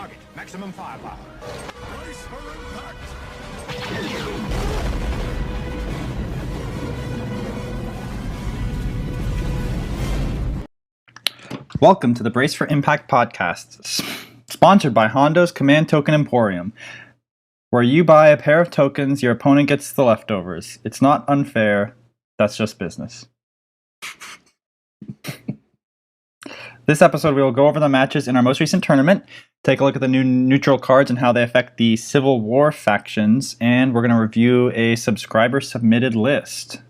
Target. Maximum firepower. Brace for impact! Welcome to the Brace for Impact podcast, sponsored by Hondo's Command Token Emporium, where you buy a pair of tokens, your opponent gets the leftovers. It's not unfair, that's just business. This episode, we will go over the matches in our most recent tournament, take a look at the new neutral cards and how they affect the Civil War factions, and we're going to review a subscriber-submitted list.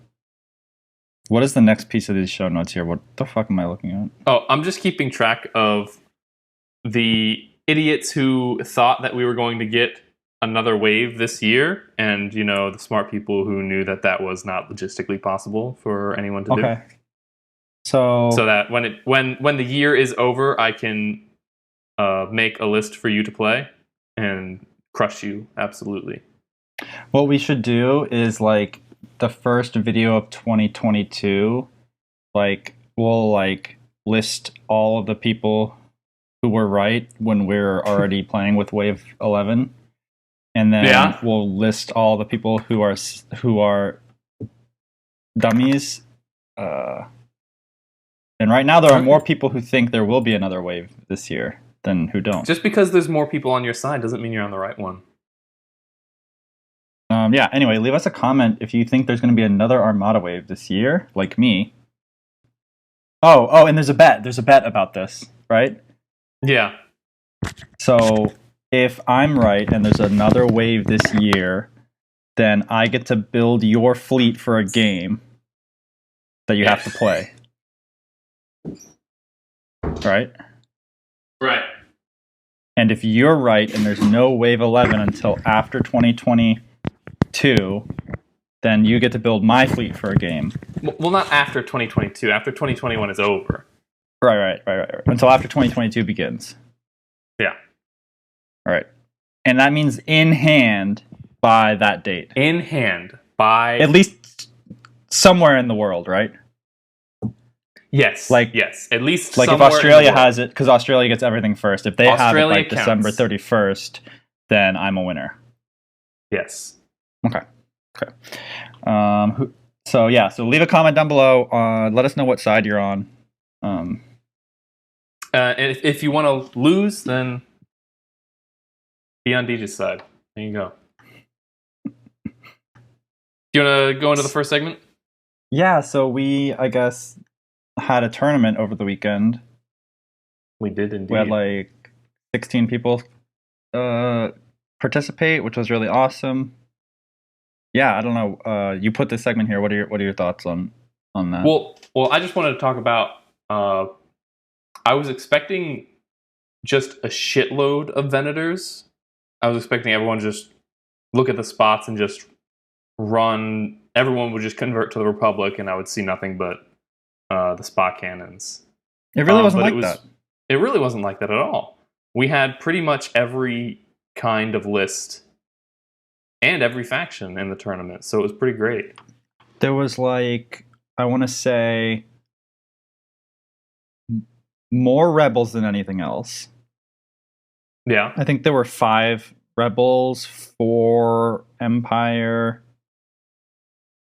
What is the next piece of these show notes here? What the fuck am I looking at? Oh, I'm just keeping track of the idiots who thought that we were going to get another wave this year, and, you know, the smart people who knew that that was not logistically possible for anyone to do. So that when the year is over, I can make a list for you to play and crush you, absolutely. What we should do is, like, the first video of 2022, like, we'll, like, list all of the people who were right when we're already playing with Wave 11. And then we'll list all the people who are dummies. And right now there are more people who think there will be another wave this year than who don't. Just because there's more people on your side doesn't mean you're on the right one. Yeah, anyway, leave us a comment if you think there's going to be another Armada wave this year, like me. Oh, and there's a bet. There's a bet about this, right? Yeah. So if I'm right and there's another wave this year, then I get to build your fleet for a game that you have to play. Right? Right. And if you're right and there's no Wave 11 until after 2022, then you get to build my fleet for a game. Well, not after 2022. After 2021 is over. Right. Until after 2022 begins. Yeah. All right. And that means in hand by that date. In hand by... At least somewhere in the world, right? Yes. Yes. At least like if Australia has it, because Australia gets everything first. If they Australia have it by December 31st, then I'm a winner. Yes. Okay. So leave a comment down below. Let us know what side you're on. If you want to lose, then be on DJ's side. There you go. You want to go into the first segment? Yeah, so we, I guess, had a tournament over the weekend. We did indeed. We had like 16 people participate, which was really awesome. Yeah, I don't know. You put this segment here. What are your thoughts on that? Well, I just wanted to talk about. I was expecting just a shitload of Venators. I was expecting everyone to just look at the spots and just run. Everyone would just convert to the Republic, and I would see nothing but the spot cannons. It really wasn't like that. It really wasn't like that at all. We had pretty much every kind of list and every faction in the tournament, so it was pretty great. There was, like, I want to say, more rebels than anything else. Yeah. I think there were 5 rebels, 4 Empire,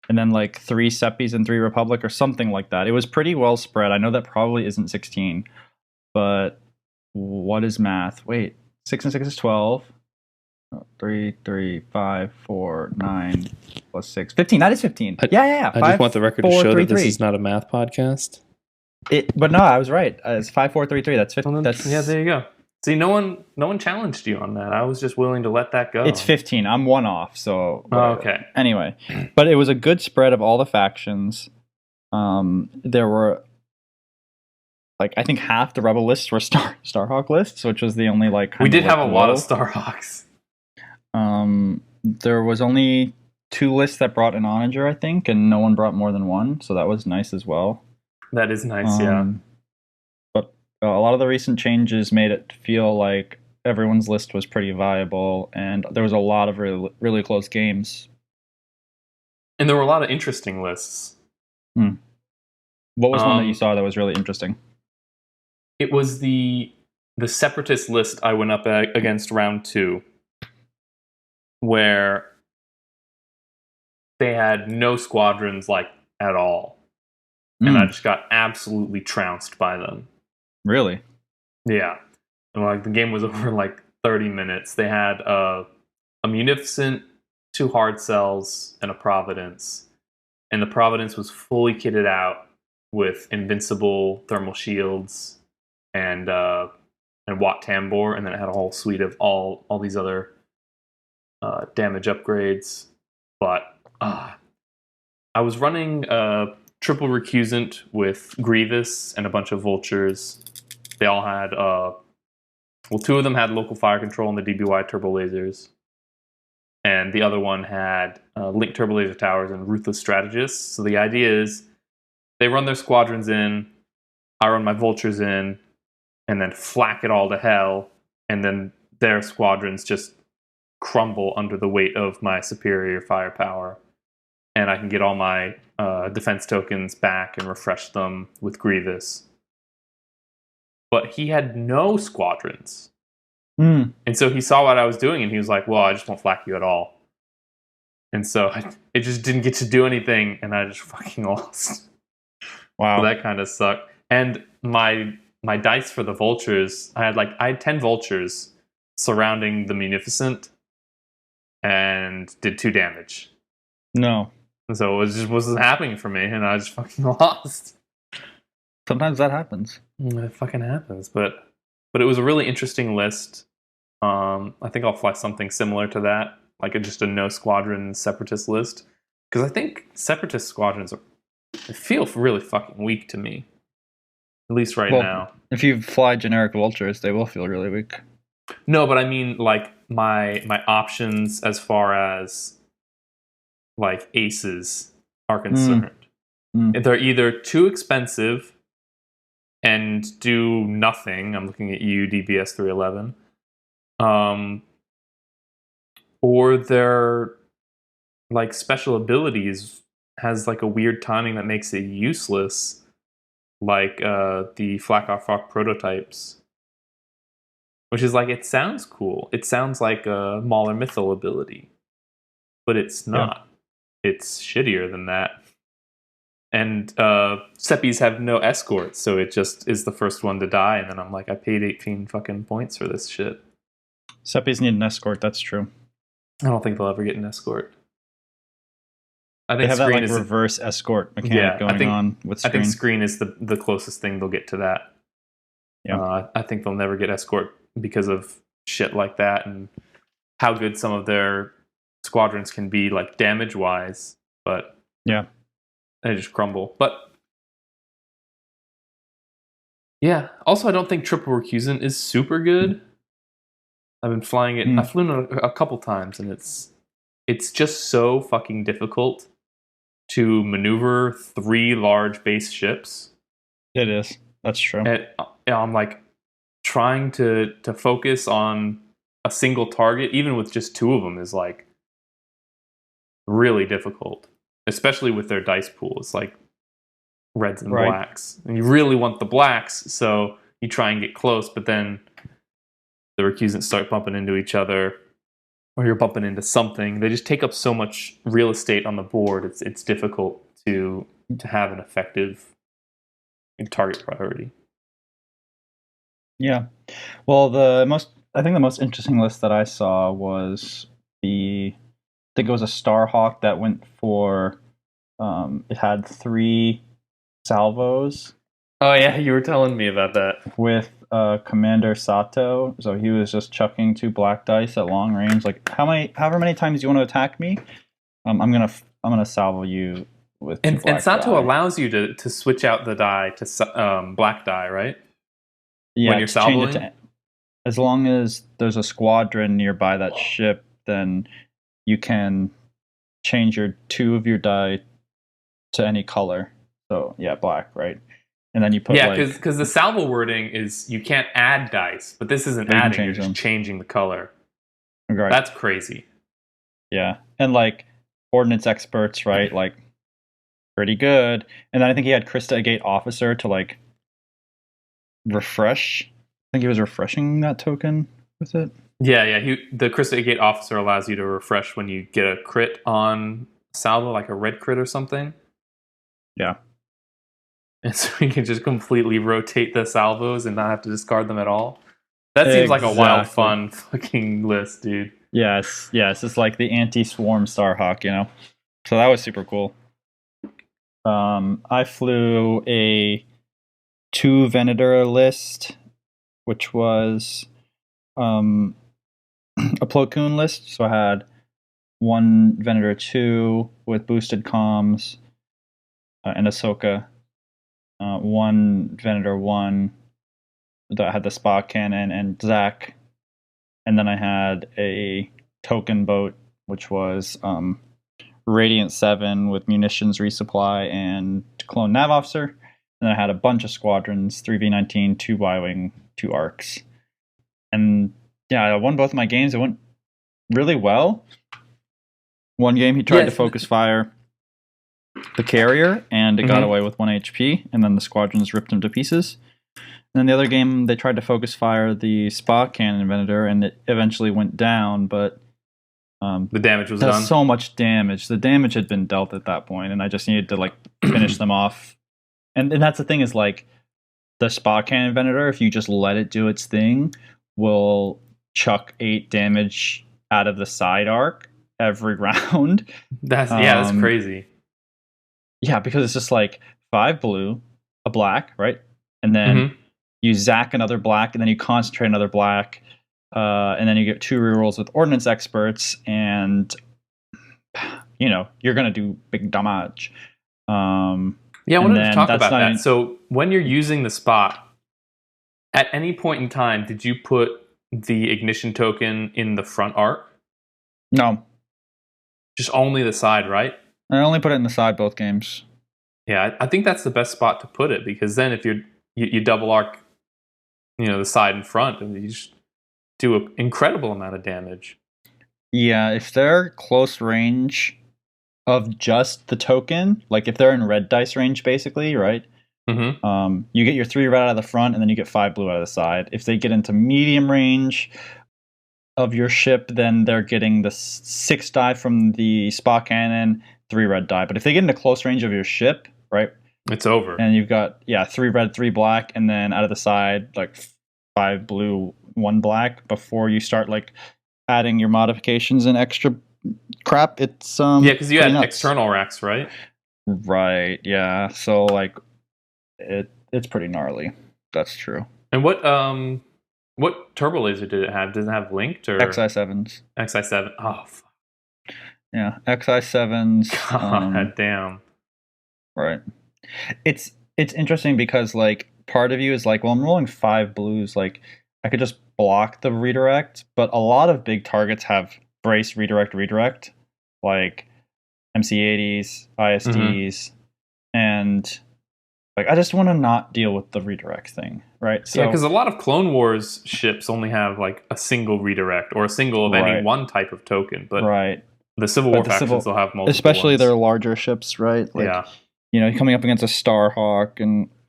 and then like 3 Seppies and 3 Republic or something like that. It was pretty well spread. I know that probably isn't 16, but what is math? Wait, 6 and 6 is 12. 3, 5, 4, 9 plus 6. 15. That is 15. Yeah. I just want the record to show that this is not a math podcast. But no, I was right. It's 5, 4, 3, 3. That's 15. Yeah, there you go. See, no one challenged you on that. I was just willing to let that go. It's 15. I'm 1 off, so... okay. Anyway, but it was a good spread of all the factions. There were, like, I think half the Rebel lists were Starhawk lists, which was the only, like... We did have a lot of Starhawks. There was only 2 lists that brought an onager, I think, and no one brought more than 1, so that was nice as well. That is nice, yeah. But a lot of the recent changes made it feel like everyone's list was pretty viable, and there was a lot of really, really close games. And there were a lot of interesting lists. What was one that you saw that was really interesting? It was the the Separatist list I went up against round 2, where they had no squadrons like at all, and I just got absolutely trounced by them. Really? Yeah, and like the game was over in like 30 minutes. They had a Munificent, 2 hard cells, and a Providence, and the Providence was fully kitted out with invincible thermal shields and Watt Tambor, and then it had a whole suite of all these other damage upgrades. But I was running triple recusant with Grievous and a bunch of vultures. They all had 2 of them had local fire control and the DBY turbo lasers, and the other one had Link turbo laser towers and Ruthless Strategists. So the idea is they run their squadrons in, I run my vultures in, and then flak it all to hell, and then their squadrons just crumble under the weight of my superior firepower, and I can get all my defense tokens back and refresh them with Grievous. But he had no squadrons. And so he saw what I was doing, and he was like, well, I just won't flak you at all. And so it just didn't get to do anything, and I just fucking lost. Wow. So that kind of sucked. And my dice for the vultures, I had 10 vultures surrounding the Munificent and did 2 damage. No. And so it just wasn't happening for me, and I just fucking lost. Sometimes that happens. It fucking happens, but it was a really interesting list. I think I'll fly something similar to that, like just a no squadron Separatist list, because I think Separatist squadrons feel really fucking weak to me, at least now. If you fly generic vultures, they will feel really weak. No, but I mean like my options as far as like aces are concerned. They're either too expensive and do nothing. I'm looking at you, DBS 311. Or their like special abilities has like a weird timing that makes it useless, like the Flak prototypes, which is like, it sounds cool. It sounds like a Mauler Mythal ability, but it's not. Yeah. It's shittier than that. And Seppies have no escorts, so it just is the first one to die, and then I'm like, I paid 18 fucking points for this shit. Seppies need an escort, that's true. I don't think they'll ever get an escort. I think they have Screen that like reverse escort mechanic going on with Screen. I think Screen is the closest thing they'll get to that. Yeah. I think they'll never get escort because of shit like that and how good some of their squadrons can be, like damage-wise. But yeah, they just crumble. But yeah, also I don't think triple recusant is super good. I've been flying it. I've flown it a couple times, and it's just so fucking difficult to maneuver 3 large base ships. It is. That's true. And I'm like trying to focus on a single target, even with just 2 of them, is like really difficult, especially with their dice pool. It's like reds and blacks, and you really want the blacks, so you try and get close, but then the recusants start bumping into each other, or you're bumping into something. They just take up so much real estate on the board. It's difficult to have an effective target priority. Yeah. Well, I think the most interesting list that I saw was I think it was a Starhawk that went for it had 3 salvos. Oh yeah, you were telling me about that. With Commander Sato, so he was just chucking 2 black dice at long range. Like, however many times you want to attack me, I'm gonna salvo you with. And Sato die. Allows you to switch out the die to black die, right? Yeah, when you're salvoing. As long as there's a squadron nearby that ship, then you can change your 2 of your die to any color. So yeah, black, right? And then you put because the salvo wording is you can't add dice, but this isn't adding; you're just changing the color. Right. That's crazy. Yeah, and like ordnance experts, right? Like pretty good. And then I think he had Krista Agate Officer to like refresh think he was refreshing that token with it. Yeah. The Crystal Gate Officer allows you to refresh when you get a crit on salvo, like a red crit or something. Yeah. And so you can just completely rotate the salvos and not have to discard them at all. That seems like a wild, fun fucking list, dude. Yes. It's like the anti-swarm Starhawk, you know? So that was super cool. I flew a 2 Venator list, which was a Plo Koon list. So I had 1 Venator 2 with boosted comms and Ahsoka. 1 Venator 1 that had the Spa Cannon and Zack. And then I had a token boat, which was Radiant 7 with munitions resupply and clone nav officer. And then I had a bunch of squadrons, 3v19, 2 Y-Wing, 2 arcs. And yeah, I won both my games. It went really well. One game he tried to focus fire the carrier, and it got away with 1 HP, and then the squadrons ripped him to pieces. And then the other game, they tried to focus fire the Spa Cannon Venator, and it eventually went down, but the damage was done. So much damage. The damage had been dealt at that point, and I just needed to like finish them off. And that's the thing is like the Spa Cannon Venator, if you just let it do its thing, will chuck 8 damage out of the side arc every round. That's crazy. Yeah, because it's just like 5 blue, a black, right? And then you zack another black, and then you concentrate another black, and then you get 2 rerolls with ordnance experts, and you know you're gonna do big damage. Yeah, I wanted to talk about that. So when you're using the spot, at any point in time, did you put the ignition token in the front arc? No, just only the side, right? I only put it in the side both games. Yeah, I think that's the best spot to put it, because then if you double arc, you know, the side and front, and you just do an incredible amount of damage. Yeah, if they're close range of just the token, like if they're in red dice range, basically, right? You get your 3 red out of the front, and then you get 5 blue out of the side. If they get into medium range of your ship, then they're getting the 6 die from the Spa Cannon, 3 red die. But if they get into close range of your ship, right, it's over. And you've got 3 red, 3 black, and then out of the side like 5 blue, 1 black before you start like adding your modifications and extra crap. It's because you had external racks, right? Right. Yeah. So like it's pretty gnarly. That's true. And what turbo laser did it have? Does it have linked or XI7s? XI7. Oh, fuck. Yeah, XI7s. God damn. Right. It's interesting because like part of you is like, well, I'm rolling 5 blues, like I could just block the redirect, but a lot of big targets have brace redirect, like MC80s, ISDs, and like I just want to not deal with the redirect thing, right? So, yeah, because a lot of Clone Wars ships only have like a single redirect or a single of any one type of token, but the Civil War factions will have multiple, especially ones. Their larger ships, right? Like, you know, coming up against a Starhawk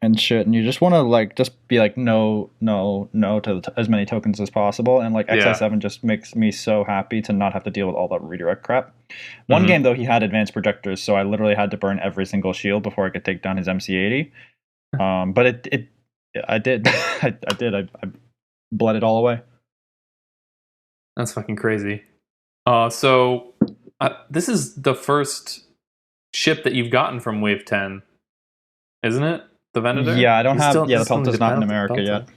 and shit, and you just want to like just be like no to as many tokens as possible, and like XI7 just makes me so happy to not have to deal with all that redirect crap. One game though, he had advanced projectors, so I literally had to burn every single shield before I could take down his MC80. But I did I bled it all away. That's fucking crazy. So this is the first ship that you've gotten from Wave 10, isn't it? The Venator? Yeah, I don't have. The Pelta's not in America yet.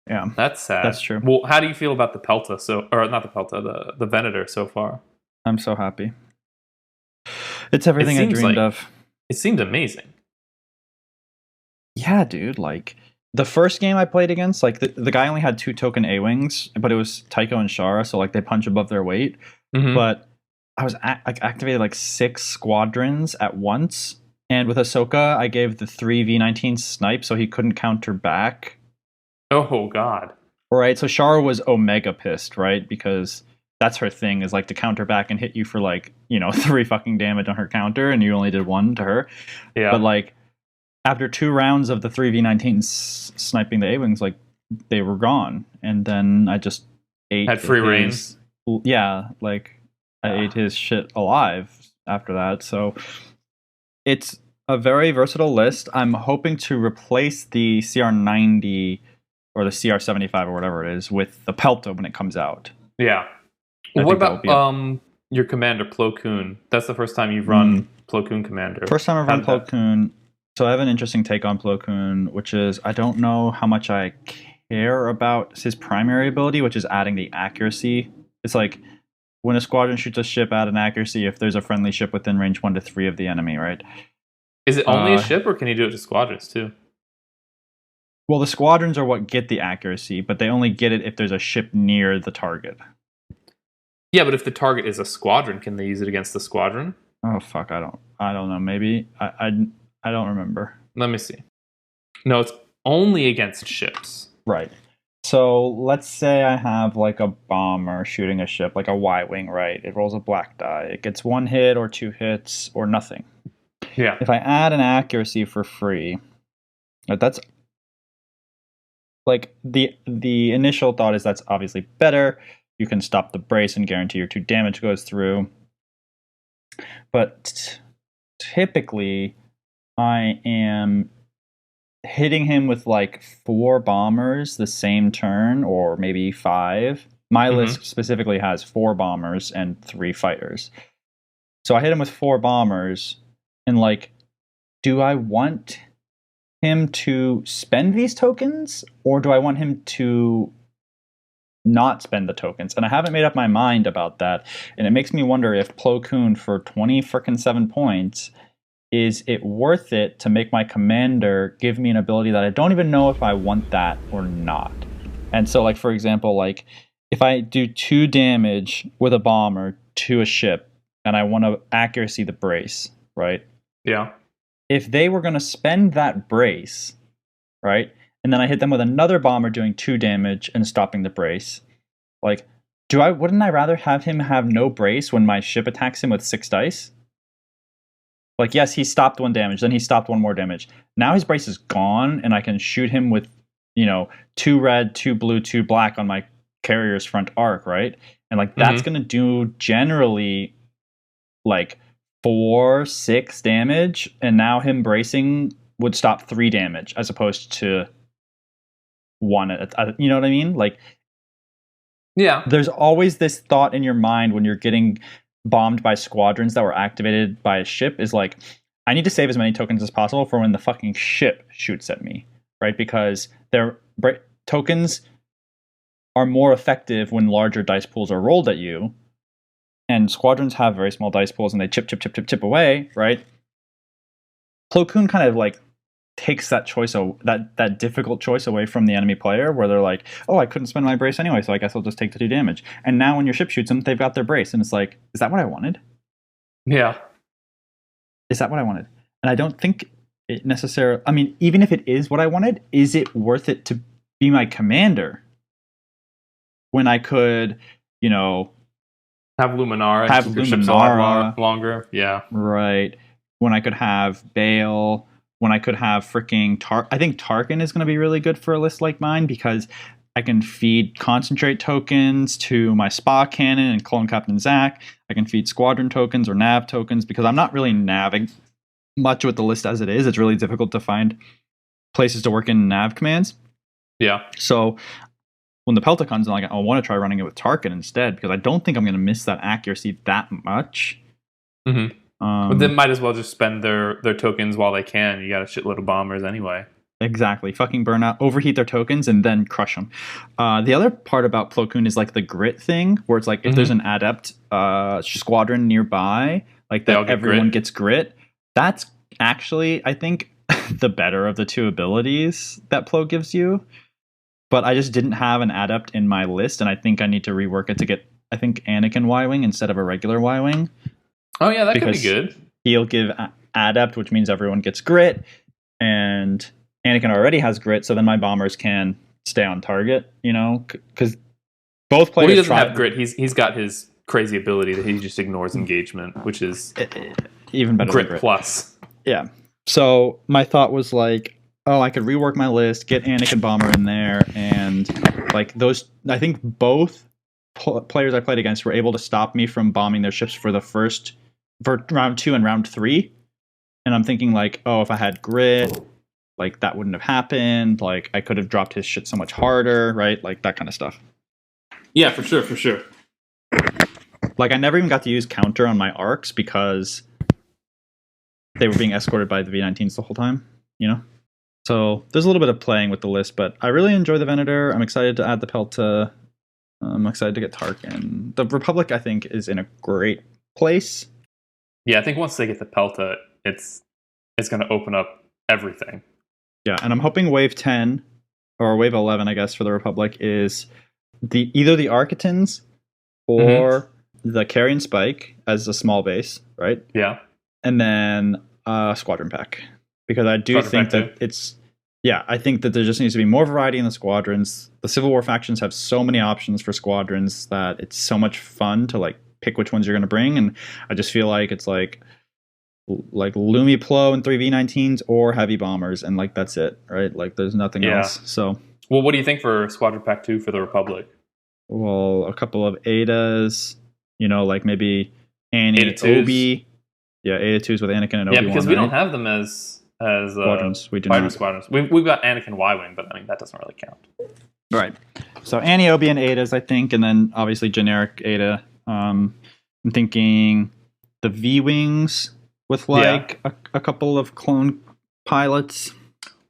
Yeah, that's sad. That's true. Well, how do you feel about the Pelta? Or not the Pelta, the Venator so far? I'm so happy. It's everything I dreamed of. It seemed amazing. Yeah, dude. Like the first game I played against, like the guy only had 2 token A-wings, but it was Tycho and Shara, so like they punch above their weight. But I was activated like 6 squadrons at once. And with Ahsoka, I gave the 3 V19 snipe so he couldn't counter back. Oh, God. Right, so Shara was Omega pissed, right? Because that's her thing, is like to counter back and hit you for like, 3 fucking damage on her counter, and you only did 1 to her. Yeah. But like, after 2 rounds of the 3 V19 sniping the A-Wings, like, they were gone, and then I just ate Had free reign. Yeah, like I ate his shit alive after that. So it's a very versatile list. I'm hoping to replace the CR90 or the CR75 or whatever it is with the Pelta when it comes out. Yeah. I What think that would about your commander, Plo Koon? That's the first time you've run Plo Koon commander. First time I've How run did that- Plo Koon. So I have an interesting take on Plo Koon, which is I don't know how much I care about his primary ability, which is adding the accuracy. It's like when a squadron shoots a ship, add an accuracy if there's a friendly ship within range 1 to 3 of the enemy, right? Is it only a ship, or can you do it to squadrons too? Well, the squadrons are what get the accuracy, but they only get it if there's a ship near the target. Yeah, but if the target is a squadron, can they use it against the squadron? Oh fuck, I don't know. Maybe I don't remember. Let me see. No, it's only against ships. Right. So let's say I have like a bomber shooting a ship, like a Y-wing, right? It rolls a black die. It gets 1 hit or 2 hits or nothing. Yeah. If I add an accuracy for free, that's like the initial thought is that's obviously better. You can stop the brace and guarantee your 2 damage goes through. But typically, I am hitting him with like 4 bombers the same turn, or maybe 5. My list specifically has 4 bombers and 3 fighters. So I hit him with 4 bombers, and like, do I want him to spend these tokens, or do I want him to not spend the tokens? And I haven't made up my mind about that, and it makes me wonder if Plo Koon for 7 points, is it worth it to make my commander give me an ability that I don't even know if I want that or not? And so, like, for example, like if I do 2 damage with a bomber to a ship and I want to accuracy the brace, right? Yeah. If they were going to spend that brace, right, and then I hit them with another bomber doing 2 damage and stopping the brace, like, wouldn't I rather have him have no brace when my ship attacks him with 6 dice? Like, yes, he stopped 1 damage, then he stopped 1 more damage. Now his brace is gone, and I can shoot him with, 2 red, 2 blue, 2 black on my carrier's front arc, right? And like that's going to do generally like 4, 6 damage, and now him bracing would stop 3 damage as opposed to 1. You know what I mean? Like, yeah, there's always this thought in your mind when you're getting bombed by squadrons that were activated by a ship is like, I need to save as many tokens as possible for when the fucking ship shoots at me, right? Because their tokens are more effective when larger dice pools are rolled at you, and squadrons have very small dice pools and they chip away, right? Plo Koon kind of like takes that choice, that difficult choice away from the enemy player, where they're like, oh, I couldn't spend my brace anyway, so I guess I'll just take the 2 damage. And now when your ship shoots them, they've got their brace, and it's like, is that what I wanted? Yeah. Is that what I wanted? And I don't think it necessarily, I mean, even if it is what I wanted, is it worth it to be my commander when I could, have Luminara, have keep your ships alive longer. Yeah. Right. When I could have Bale, when I could have freaking I think Tarkin is going to be really good for a list like mine, because I can feed concentrate tokens to my Spa Cannon and Clone Captain Zach. I can feed squadron tokens or nav tokens, because I'm not really navving much with the list as it is. It's really difficult to find places to work in nav commands. Yeah. So when the Pelta comes, I want to try running it with Tarkin instead, because I don't think I'm going to miss that accuracy that much. Mm-hmm. But they might as well just spend their tokens while they can. You got a shitload of bombers anyway. Exactly. Fucking burn out, overheat their tokens, and then crush them. The other part about Plo Koon is like the grit thing, where it's like if there's an adept squadron nearby, like that everyone gets grit. That's actually, I think, the better of the 2 abilities that Plo gives you. But I just didn't have an adept in my list, and I think I need to rework it to get, I think, Anakin Y-Wing instead of a regular Y-Wing. Oh yeah, that could be good. He'll give adept, which means everyone gets grit, and Anakin already has grit, so then my bombers can stay on target, because both players. Well, he doesn't have grit. He's got his crazy ability that he just ignores engagement, which is even better. Grit plus. Yeah. So my thought was like, oh, I could rework my list, get Anakin Bomber in there, and like those, I think both players I played against were able to stop me from bombing their ships for round 2 and round 3. And I'm thinking like, oh, if I had grit, like that wouldn't have happened. Like I could have dropped his shit so much harder, right? Like that kind of stuff. Yeah, for sure. Like I never even got to use counter on my arcs because they were being escorted by the V19s the whole time, you know? So there's a little bit of playing with the list, but I really enjoy the Venator. I'm excited to add the Pelta. I'm excited to get Tarkin. The Republic, I think, is in a great place. Yeah, I think once they get the Pelta, it's going to open up everything. Yeah, and I'm hoping Wave 10 or Wave 11, I guess, for the Republic is either the Architans or the Carrion Spike as a small base, right? Yeah. And then Squadron Pack. Because I do think that I think that there just needs to be more variety in the squadrons. The Civil War factions have so many options for squadrons that it's so much fun to like pick which ones you're going to bring. And I just feel like it's like Lumiplo and 3 V19s or heavy bombers, and like that's it, right? Like there's nothing else. So, well, what do you think for Squadron Pack 2 for the Republic? Well, a couple of Adas, like maybe Annie, Obi. Yeah, Ada 2s with Anakin and Obi-Wan. Yeah, because we don't have them as squadrons. We do fighter not. Squadrons. We've got Anakin Y-Wing, but I mean that doesn't really count. Right. So Annie, Obi, and Adas, I think, and then obviously generic Ada. I'm thinking the V-Wings with a couple of clone pilots.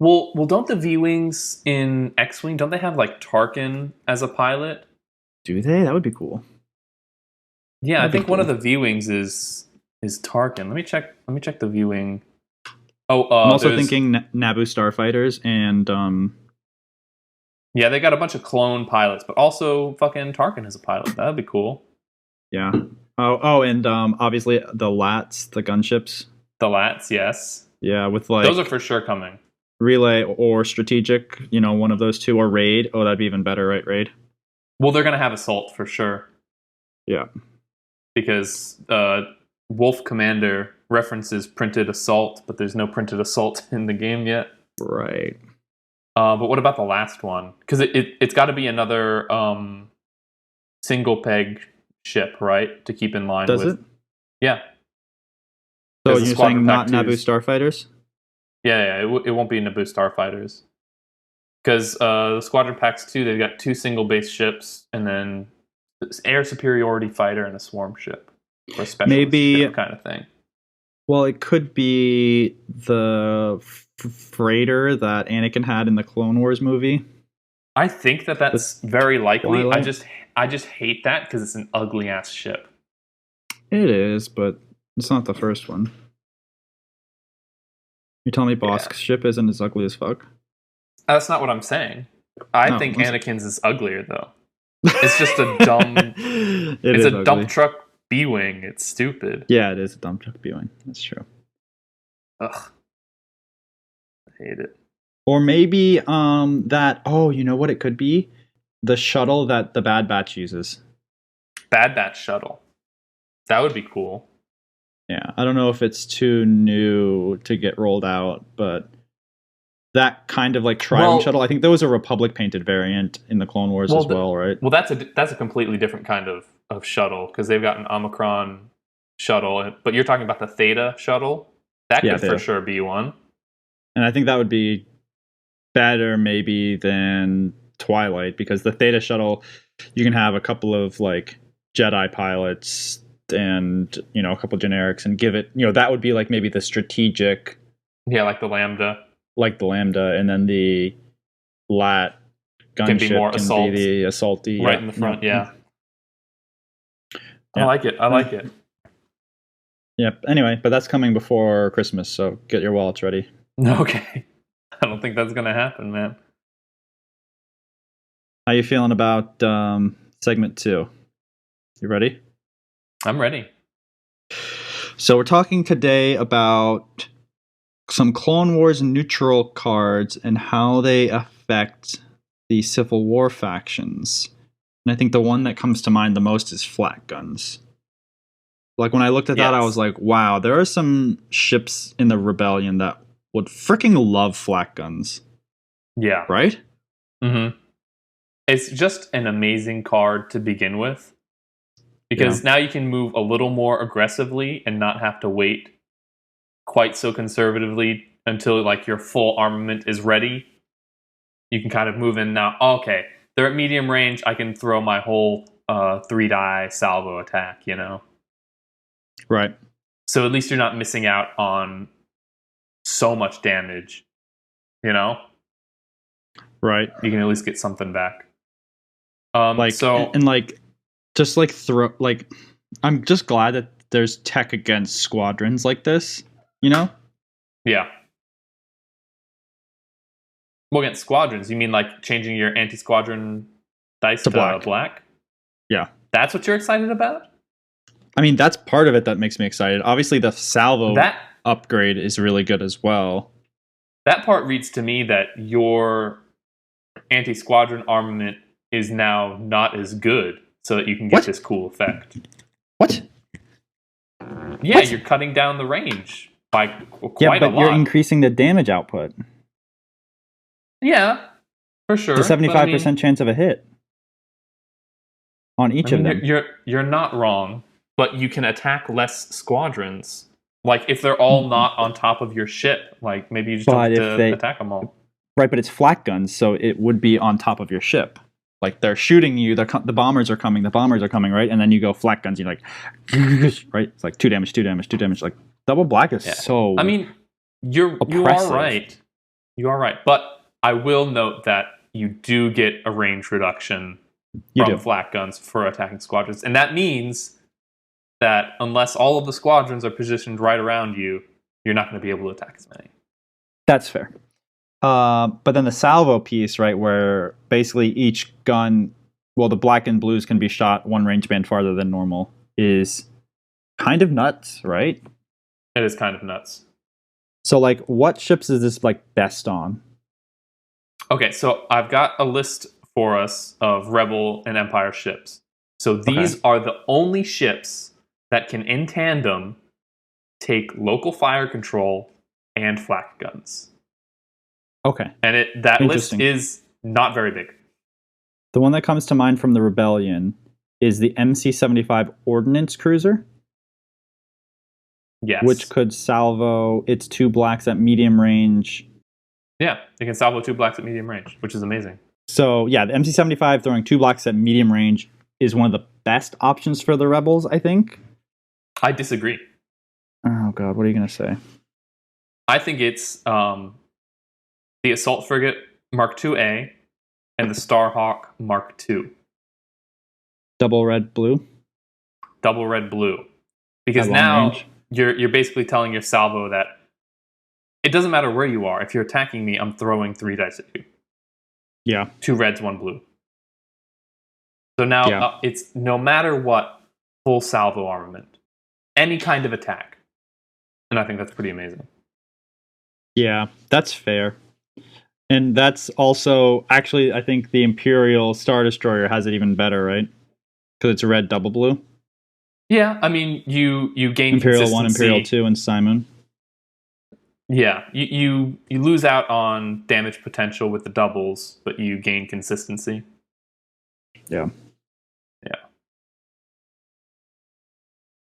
Well, don't the V-Wings in X-Wing, don't they have like Tarkin as a pilot? Do they? That would be cool. Yeah, I think one of the V-Wings is Tarkin. Let me check the V-Wing. I'm also thinking Naboo Starfighters and yeah, they got a bunch of clone pilots, but also fucking Tarkin is a pilot. That'd be cool. Yeah. And obviously the LATs, the gunships. The LATs, yes. Yeah, with like those are for sure coming. Relay or strategic, one of those two, or raid. Oh, that'd be even better, right? Raid. Well, they're gonna have assault for sure. Yeah. Because Wolf Commander references printed assault, but there's no printed assault in the game yet. Right. But what about the last one? Because it's got to be another single peg ship, right? To keep in line. Does it? Yeah. So you're saying not Naboo Starfighters? Yeah. It won't be Naboo Starfighters. Because the Squadron Packs 2, they've got 2 single base ships, and then air superiority fighter and a swarm ship. Or a specialist ship kind of thing. Well, it could be the freighter that Anakin had in the Clone Wars movie. I think that's very likely. Twilight? I just hate that because it's an ugly ass ship. It is, but it's not the first one. You telling me Bosk's ship isn't as ugly as fuck? That's not what I'm saying. I think Anakin's is uglier though. It's just a dumb. It's a dump truck B-wing. It's stupid. Yeah, it is a dump truck B-wing. That's true. Ugh. I hate it. Or maybe that. Oh, you know what it could be? The shuttle that the Bad Batch uses. Bad Batch shuttle. That would be cool. Yeah, I don't know if it's too new to get rolled out, but that kind of like Tri-Wing shuttle. I think there was a Republic painted variant in the Clone Wars as well, right? Well, that's a completely different kind of shuttle because they've got an Omicron shuttle, but you're talking about the Theta shuttle. That could for sure be one. And I think that would be better maybe than Twilight because the Theta shuttle, you can have a couple of like Jedi pilots and a couple generics and give it that would be like maybe the strategic, like the Lambda, and then the LAT gunship can be more assault, be the assaulty right in the front. Yeah. I like it. Yep. Anyway, but that's coming before Christmas, so get your wallets ready. Okay. I don't think that's gonna happen, man. How you feeling about segment 2? You ready? I'm ready. So we're talking today about some Clone Wars neutral cards and how they affect the Civil War factions. And I think the one that comes to mind the most is Flak guns. Like when I looked at that, I was like, wow, there are some ships in the Rebellion that would freaking love flak guns, Yeah. right? Mm-hmm. It's just an amazing card to begin with. Because now you can move a little more aggressively and not have to wait quite so conservatively until like your full armament is ready. You can kind of move in now. Okay, they're at medium range. I can throw my whole 3-die salvo attack, you know? Right. So at least you're not missing out on so much damage, you know? Right. You can at least get something back. Just like I'm just glad that there's tech against squadrons like this, you know? Yeah. Well, against squadrons, you mean like changing your anti-squadron dice to black? Yeah. That's what you're excited about? I mean, that's part of it that makes me excited. Obviously, the salvo upgrade is really good as well. That part reads to me that your anti-squadron armament is now not as good, so that you can get this cool effect. What? Yeah, you're cutting down the range by quite a lot. You're increasing the damage output. Yeah, for sure. The 75% chance of a hit on each of them. You're not wrong, but you can attack less squadrons. Like, if they're all not on top of your ship, like, maybe you just don't have to attack them all. Right, but it's flak guns, so it would be on top of your ship. Like, they're shooting you, the bombers are coming, right? And then you go flak guns, you're like, right? It's like 2 damage. Like, double black is so I mean, you are right. You are right. But I will note that you do get a range reduction from flak guns for attacking squadrons. And that means that unless all of the squadrons are positioned right around you, you're not going to be able to attack as many. That's fair. But then the salvo piece, right, where basically each gun, well, the black and blues can be shot one range band farther than normal, is kind of nuts, right? It is kind of nuts. So, like, what ships is this, like, best on? Okay, so I've got a list for us of Rebel and Empire ships. So these are the only ships that can, in tandem, take local fire control and flak guns. Okay. And that list is not very big. The one that comes to mind from the Rebellion is the MC-75 Ordnance Cruiser. Yes. Which could salvo its 2 blacks at medium range. Yeah, it can salvo 2 blacks at medium range, which is amazing. So, yeah, the MC-75 throwing 2 blacks at medium range is one of the best options for the Rebels, I think. I disagree. Oh, God, what are you going to say? I think it's the Assault Frigate Mark II-A and the Starhawk Mark II. Double red, blue? Double red, blue. Because now you're basically telling your salvo that it doesn't matter where you are. If you're attacking me, I'm throwing 3 dice at you. Yeah. 2 reds, 1 blue. So now it's no matter what, full salvo armament. Any kind of attack. And I think that's pretty amazing. Yeah, that's fair. And that's also, actually, I think the Imperial Star Destroyer has it even better, right? Because it's a red, double blue. Yeah, I mean, you gain Imperial 1, Imperial 2, and Simon. Yeah, you lose out on damage potential with the doubles, but you gain consistency. Yeah. Yeah.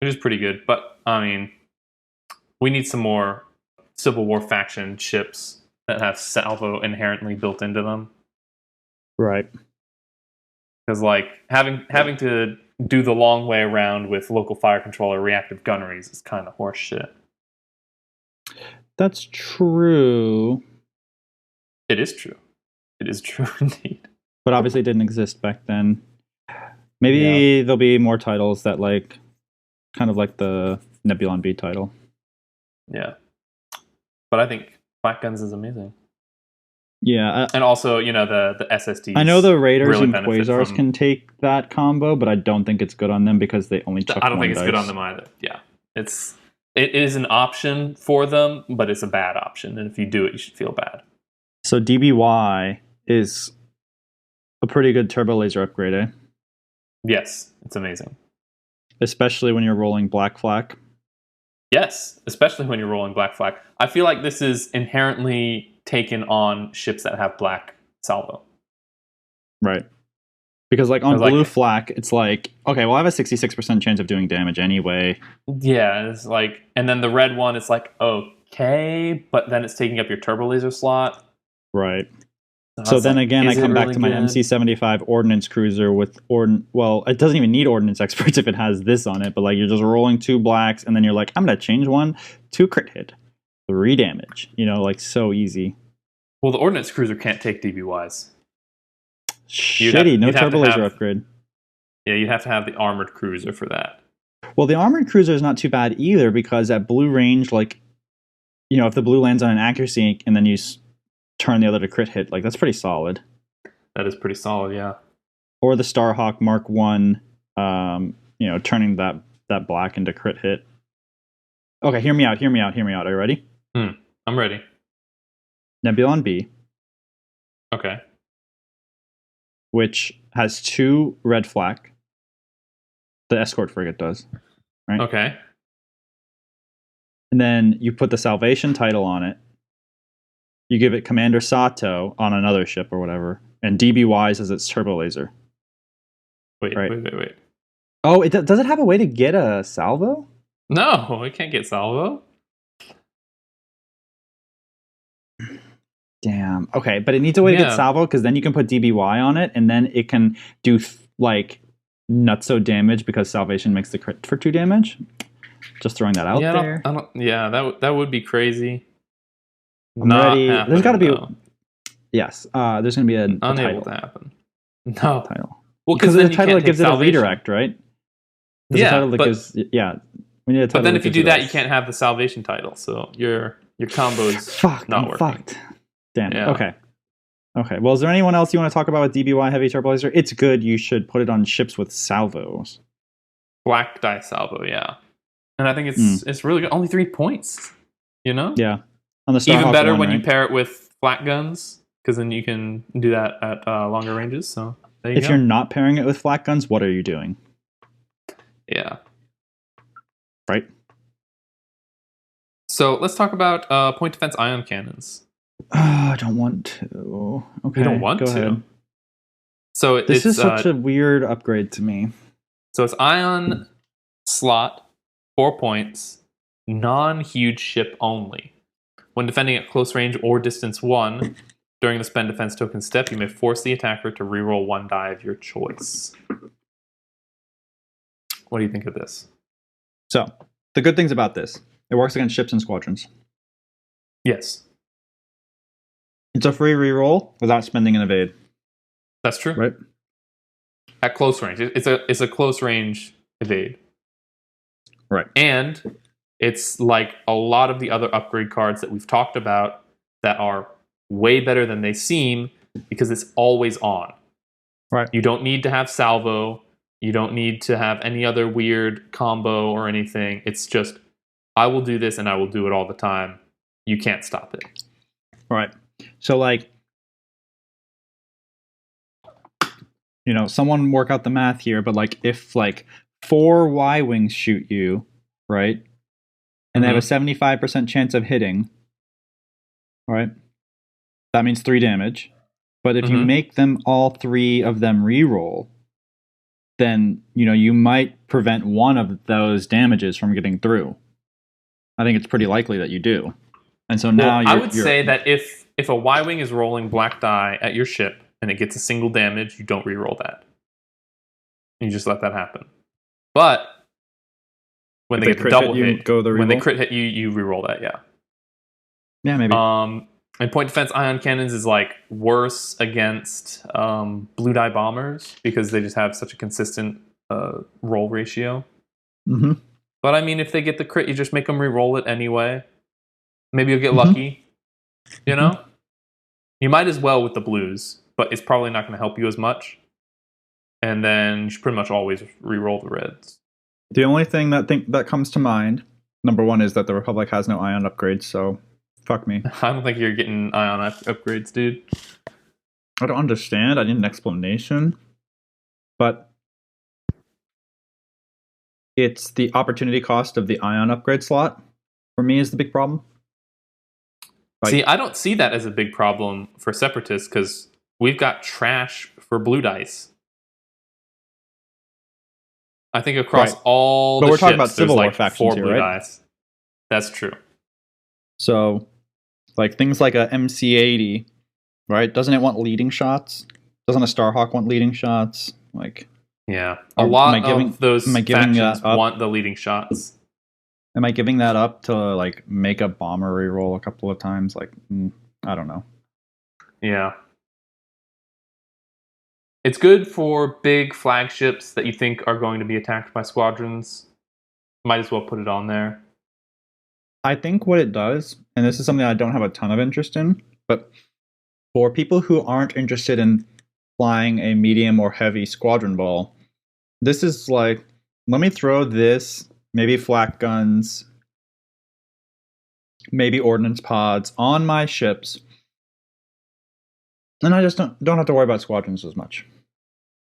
Which is pretty good. But, I mean, we need some more Civil War faction ships that have salvo inherently built into them. Right. Because, like, having to do the long way around with local fire control or reactive gunneries is kind of horse shit. That's true. It is true. It is true indeed. But obviously it didn't exist back then. Maybe there'll be more titles that, like, kind of like the Nebulon B title. Yeah. But I think Flak Guns is amazing. Yeah. And also, you know, the SSDs. I know the Raiders really and Quasars can take that combo, but I don't think it's good on them because they only chuck I don't think it's dice. good on them either. Yeah. It is an option for them, but it's a bad option. And if you do it, you should feel bad. So DBY is a pretty good turbo laser upgrade, eh? Yes, it's amazing. Especially when you're rolling Black Flak. Yes, especially when you're rolling black Flak. I feel like this is inherently taken on ships that have black salvo. Right. Because like on 'Cause, like- blue Flak, it's like, okay, well I have a 66% chance of doing damage anyway. Yeah, it's like, and then the red one, it's like, okay, but then it's taking up your turbo laser slot. Right. I So was then like, again, I is it come back really to my good? MC75 ordnance cruiser with well, it doesn't even need ordnance experts if it has this on it, but like you're just rolling 2 blacks and then you're like, I'm gonna change 1 to crit hit, 3 damage. You know, like so easy. Well, the ordnance cruiser can't take DBYs. Shitty, no you'd have turbo to laser have- upgrade. Yeah, you'd have to have the armored cruiser for that. Well, the armored cruiser is not too bad either because at blue range, like, you know, if the blue lands on an accuracy and then you turn the other to crit hit, like that's pretty solid. That is pretty solid, yeah. Or the Starhawk Mark 1, you know, turning that black into crit hit. Okay, hear me out. Are you ready? I'm ready. Nebulon B, Okay. which has 2 red Flak. The escort frigate does. Right? Okay. And then you put the Salvation title on it. You give it Commander Sato on another ship or whatever. And DBYs as its turbo laser. Wait. Oh, does it have a way to get a salvo? No, it can't get salvo. Damn. Okay, but it needs a way to get Yeah. salvo because then you can put DBY on it and then it can do like nutso damage because Salvation makes the crit for 2 damage. Just throwing that out Yeah, there. yeah, that would be crazy. I'm Not ready. There's happening, got to be. though. Yes, there's going to be a Unable title. to happen. No. Title. Well, Because then the you title can't that take gives it a salvation. redirect, right? There's a Yeah, title that but- gives. Yeah. We need a title But then if you gives do it that, a- you can't have the salvation title. So your combo's Fuck. not I'm working. fucked. Damn. it. Yeah. Okay. Okay. Well, is there anyone else you want to talk about with DBY Heavy Turbo Laser? It's good. You should put it on ships with salvos. Black die salvo, yeah. And I think it's really good. Only 3 points. You know? Yeah. On the Starhawk Even better one, when you right? pair it with flat guns, because then you can do that at longer ranges. So there you If go. you're not pairing it with flak guns, what are you doing? Yeah. Right? So let's talk about point defense ion cannons. I don't want to. Okay. You don't want go to? ahead. So This it's is such a weird upgrade to me. so it's ion slot, 4 points, non-huge ship only. When defending at close range or distance 1, during the spend defense token step, you may force the attacker to reroll 1 die of your choice. What do you think of this? So, the good things about this, it works against ships and squadrons. Yes, It's a free reroll without spending an evade. that's true. Right? At close range, it's a close range evade. Right. And it's like a lot of the other upgrade cards that we've talked about that are way better than they seem because it's always on. Right. You don't need to have salvo. You don't need to have any other weird combo or anything. It's just, I will do this and I will do it all the time. You can't stop it. Right. So, like, you know, someone work out the math here, but like, if like 4 Y wings shoot you, right, and they have a 75% chance of hitting, right, that means 3 damage. But if you make them all 3 of them reroll, then you know you might prevent one of those damages from getting through. I think it's pretty likely that you do. And so now I would say that if a Y-Wing is rolling black die at your ship and it gets a single damage, you don't reroll that. You just let that happen. But when If they they get the crit double hit, you hit, go the when they reroll? crit hit you reroll that, yeah. yeah, maybe. And point defense ion cannons is like worse against blue die bombers because they just have such a consistent roll ratio. Mm-hmm. But I mean, if they get the crit, you just make them re-roll it anyway. Maybe you'll get lucky. You know, you might as well with the blues, but it's probably not going to help you as much. And then you should pretty much always re-roll the reds. The only thing that comes to mind, number 1, is that the Republic has no ion upgrades, so fuck me. I don't think you're getting ion upgrades, dude. I don't understand. I need an explanation. But it's the opportunity cost of the ion upgrade slot. for me is the big problem. Like, See, I don't see that as a big problem for Separatists because we've got trash for blue dice. I think across Right. all But the we're talking ships, about Civil there's War like factions 4 here, blue right? dice. That's true. So, like things like a MC-80, right? Doesn't it want leading shots? Doesn't a Starhawk want leading shots? Like, Yeah. A Am lot I giving- of those am I giving factions that up? want the leading shots. am I giving that up to like make a bomber reroll a couple of times? Like, I don't know. Yeah. It's good for big flagships that you think are going to be attacked by squadrons. Might as well put it on there. I think what it does, and this is something I don't have a ton of interest in, but for people who aren't interested in flying a medium or heavy squadron ball, this is like, let me throw this, maybe flak guns, maybe ordnance pods on my ships, and I just don't have to worry about squadrons as much,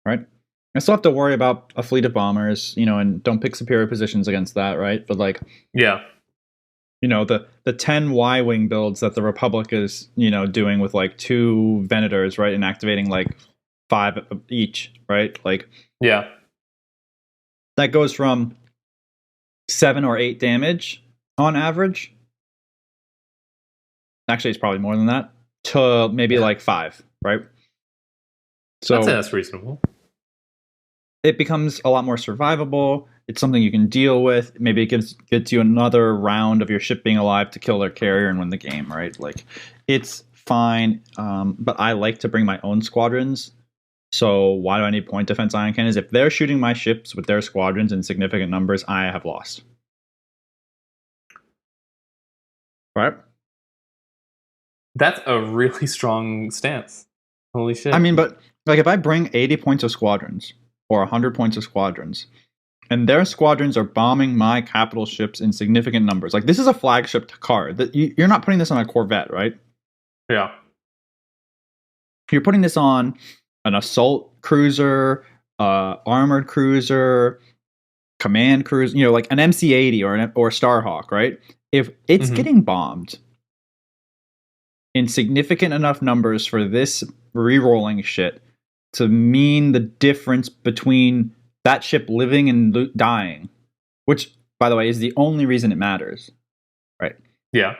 right? I still have to worry about a fleet of bombers, and don't pick superior positions against that, right? But like, Yeah. the 10 Y-wing builds that the Republic is, doing with like 2 Venators, right? And activating like 5 each, right? Like, Yeah. that goes from 7 or 8 damage on average. Actually, it's probably more than that, to maybe like 5, right? So I'd say that's reasonable. it becomes a lot more survivable. It's something you can deal with. Maybe it gets you another round of your ship being alive to kill their carrier and win the game, right? Like, it's fine. But I like to bring my own squadrons. So why do I need point defense ion cannons? If they're shooting my ships with their squadrons in significant numbers, I have lost. Right? That's a really strong stance. Holy shit. I mean, but like if I bring 80 points of squadrons or 100 points of squadrons, and their squadrons are bombing my capital ships in significant numbers. Like, this is a flagship card. You're not putting this on a Corvette, right? Yeah. You're putting this on an assault cruiser, armored cruiser, command cruiser, like an MC-80 or Starhawk, right? If it's getting bombed in significant enough numbers for this re-rolling shit to mean the difference between that ship living and dying, which, by the way, is the only reason it matters, right? Yeah.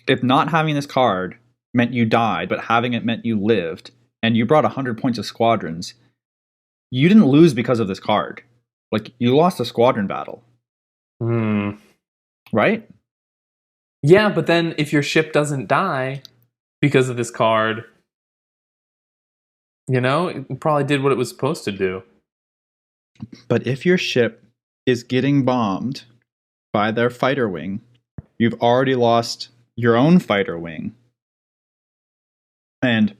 If not having this card meant you died, but having it meant you lived, and you brought 100 points of squadrons, you didn't lose because of this card. Like, you lost a squadron battle. Right? Yeah, but then if your ship doesn't die because of this card, it probably did what it was supposed to do. But if your ship is getting bombed by their fighter wing, you've already lost your own fighter wing. And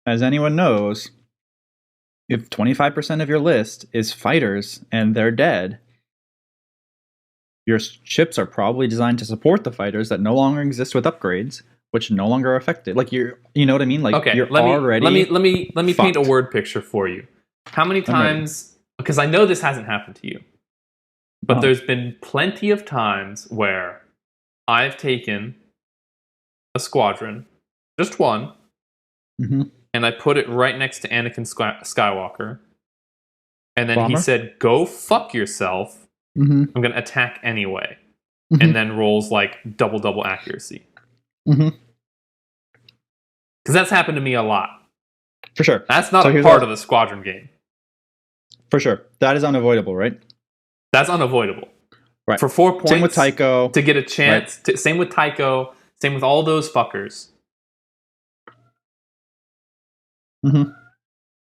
as anyone knows, if 25% of your list is fighters and they're dead, your ships are probably designed to support the fighters that no longer exist with upgrades, which no longer are affected. Like, you know what I mean? Like, Okay, you're let me paint a fucked. word picture for you. How many times? Because I know this hasn't happened to you, but there's been plenty of times where I've taken a squadron, just one, and I put it right next to Anakin Skywalker, and then he said, "Go fuck yourself. I'm going to attack anyway," and then rolls like double accuracy. Because that's happened to me a lot. For sure. That's not a part of the squadron game. For sure. That is unavoidable, right? That's unavoidable. Right. For 4 points. Same with Tycho. To get a chance. Right. Same with Tycho. Same with all those fuckers.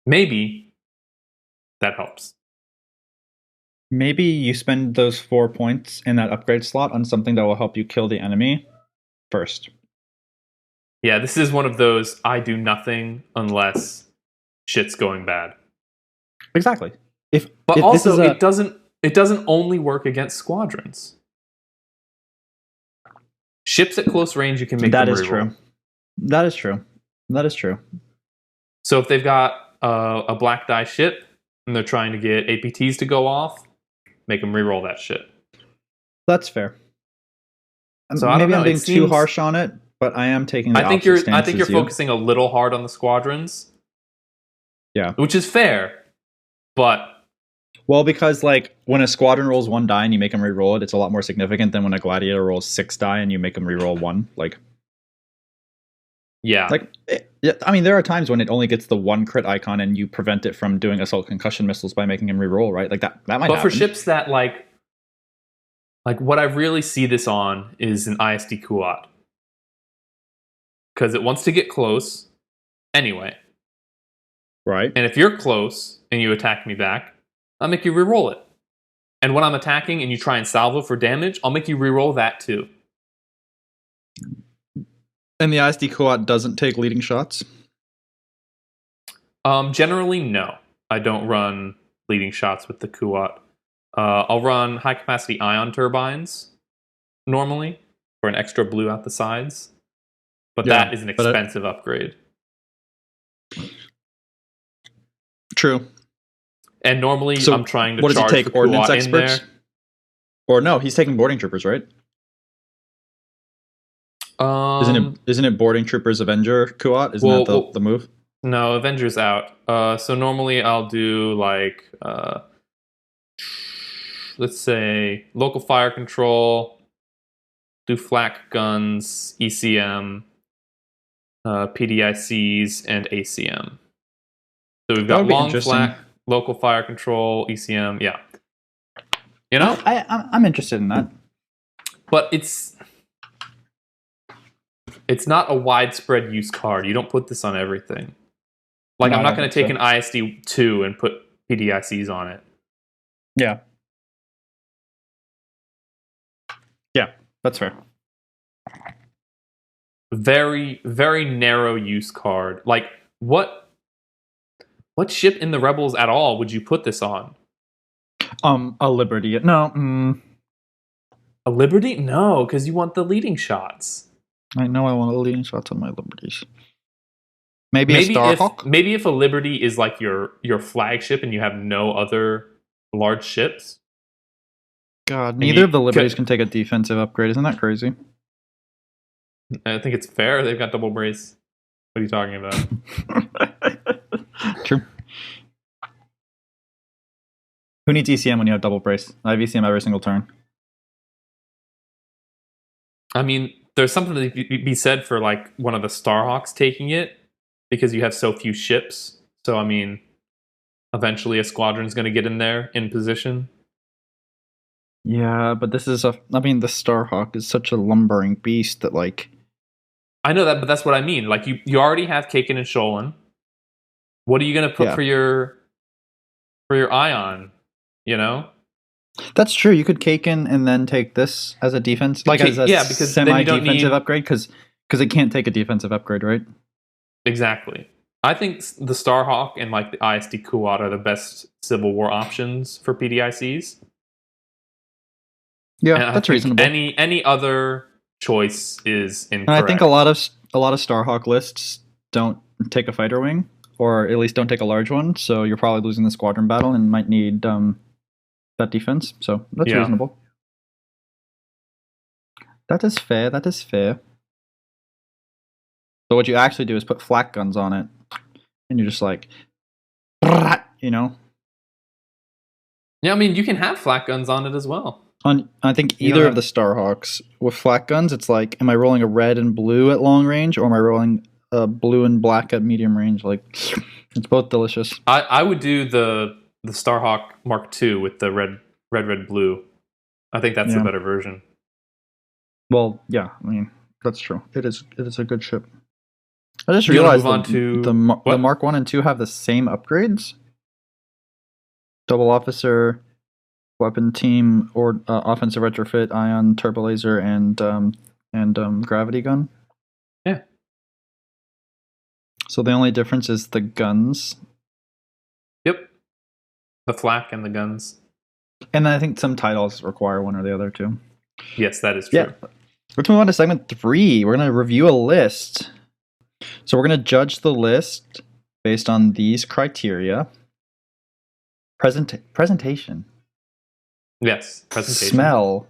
Maybe that helps. Maybe you spend those 4 points in that upgrade slot on something that will help you kill the enemy first. Yeah, this is one of those I do nothing unless shit's going bad. Exactly. But also, it doesn't only work against squadrons. Ships at close range, you can make them reroll. That is true. That is true. So if they've got a black die ship and they're trying to get APTs to go off, make them reroll that shit. That's fair. So I don't maybe know. I'm being It too seems- harsh on it, but I am taking the I think opposite you're stance as you. focusing a little hard on the squadrons. Yeah. Which is fair, but Well, because like when a squadron rolls 1 die and you make them re-roll it, it's a lot more significant than when a gladiator rolls 6 die and you make them re-roll 1. yeah. I mean, there are times when it only gets the 1 crit icon and you prevent it from doing assault concussion missiles by making him re-roll, right? Like that might But happen. for ships that like what I really see this on is an ISD Kuat. Because it wants to get close anyway. Right. And if you're close and you attack me back, I'll make you reroll it. And when I'm attacking and you try and salvo for damage, I'll make you reroll that too. And the ISD Kuat doesn't take leading shots? Generally, no. I don't run leading shots with the Kuat. I'll run high capacity ion turbines normally for an extra blue out the sides. But that is an expensive upgrade. True. And normally So I'm trying to what does charge he take? the Ordnance Kuat in experts? there. Or no, he's taking boarding troopers, right? Isn't it boarding troopers Avenger Kuat? Isn't that the move? No, Avenger's out. So normally I'll do like let's say local fire control, do flak guns, ECM, PDICs, and ACM. So we've got long flak, local fire control, ECM. Yeah, you know, I'm interested in that. But it's not a widespread use card. You don't put this on everything. Like, no, I'm not going to take an ISD 2 and put PDICs on it. Yeah. Yeah, that's fair. Very, very narrow use card. Like, what ship in the Rebels at all would you put this on? A Liberty. No. A Liberty? No, because you want the leading shots. I know I want the leading shots on my Liberties. Maybe a Starhawk? Maybe if a Liberty is like your flagship and you have no other large ships. God, neither of the Liberties can take a defensive upgrade. Isn't that crazy? I think it's fair. They've got double brace. What are you talking about? True. Who needs ECM when you have double brace? I have ECM every single turn. I mean, there's something to be said for like one of the Starhawks taking it because you have so few ships. So, I mean, eventually a squadron's going to get in there in position. Yeah, but this is the Starhawk is such a lumbering beast that, like... I know that, but that's what I mean. Like, you already have Kaken and Sholin. What are you going to put for your Ion, you know? That's true. You could Kaken and then take this as a defense, as a because semi-defensive upgrade, because it can't take a defensive upgrade, right? Exactly. I think the Starhawk and like the ISD Kuat are the best Civil War options for PDICs. Yeah, that's reasonable. Any other choice is incorrect. And I think a lot of Starhawk lists don't take a fighter wing, or at least don't take a large one. So you're probably losing the squadron battle and might need that defense. So that's reasonable. That is fair. That is fair. So what you actually do is put flak guns on it, and you're just like, you know. Yeah, I mean, you can have flak guns on it as well. I think either of the Starhawks with flak guns, it's like, am I rolling a red and blue at long range, or am I rolling blue and black at medium range? Like, it's both delicious. I would do the Starhawk Mark II with the red, blue. I think that's the better version. Well, yeah, I mean, that's true. It is a good ship. I just realized the Mark 1 and 2 have the same upgrades. Double officer, weapon team, or offensive retrofit, ion, turbo laser, and gravity gun. Yeah. So the only difference is the guns. Yep. The flak and the guns. And I think some titles require one or the other too. Yes, that is true. Yeah. Let's move on to segment 3. We're going to review a list. So we're going to judge the list based on these criteria. Presentation. Yes, presentation. Smell.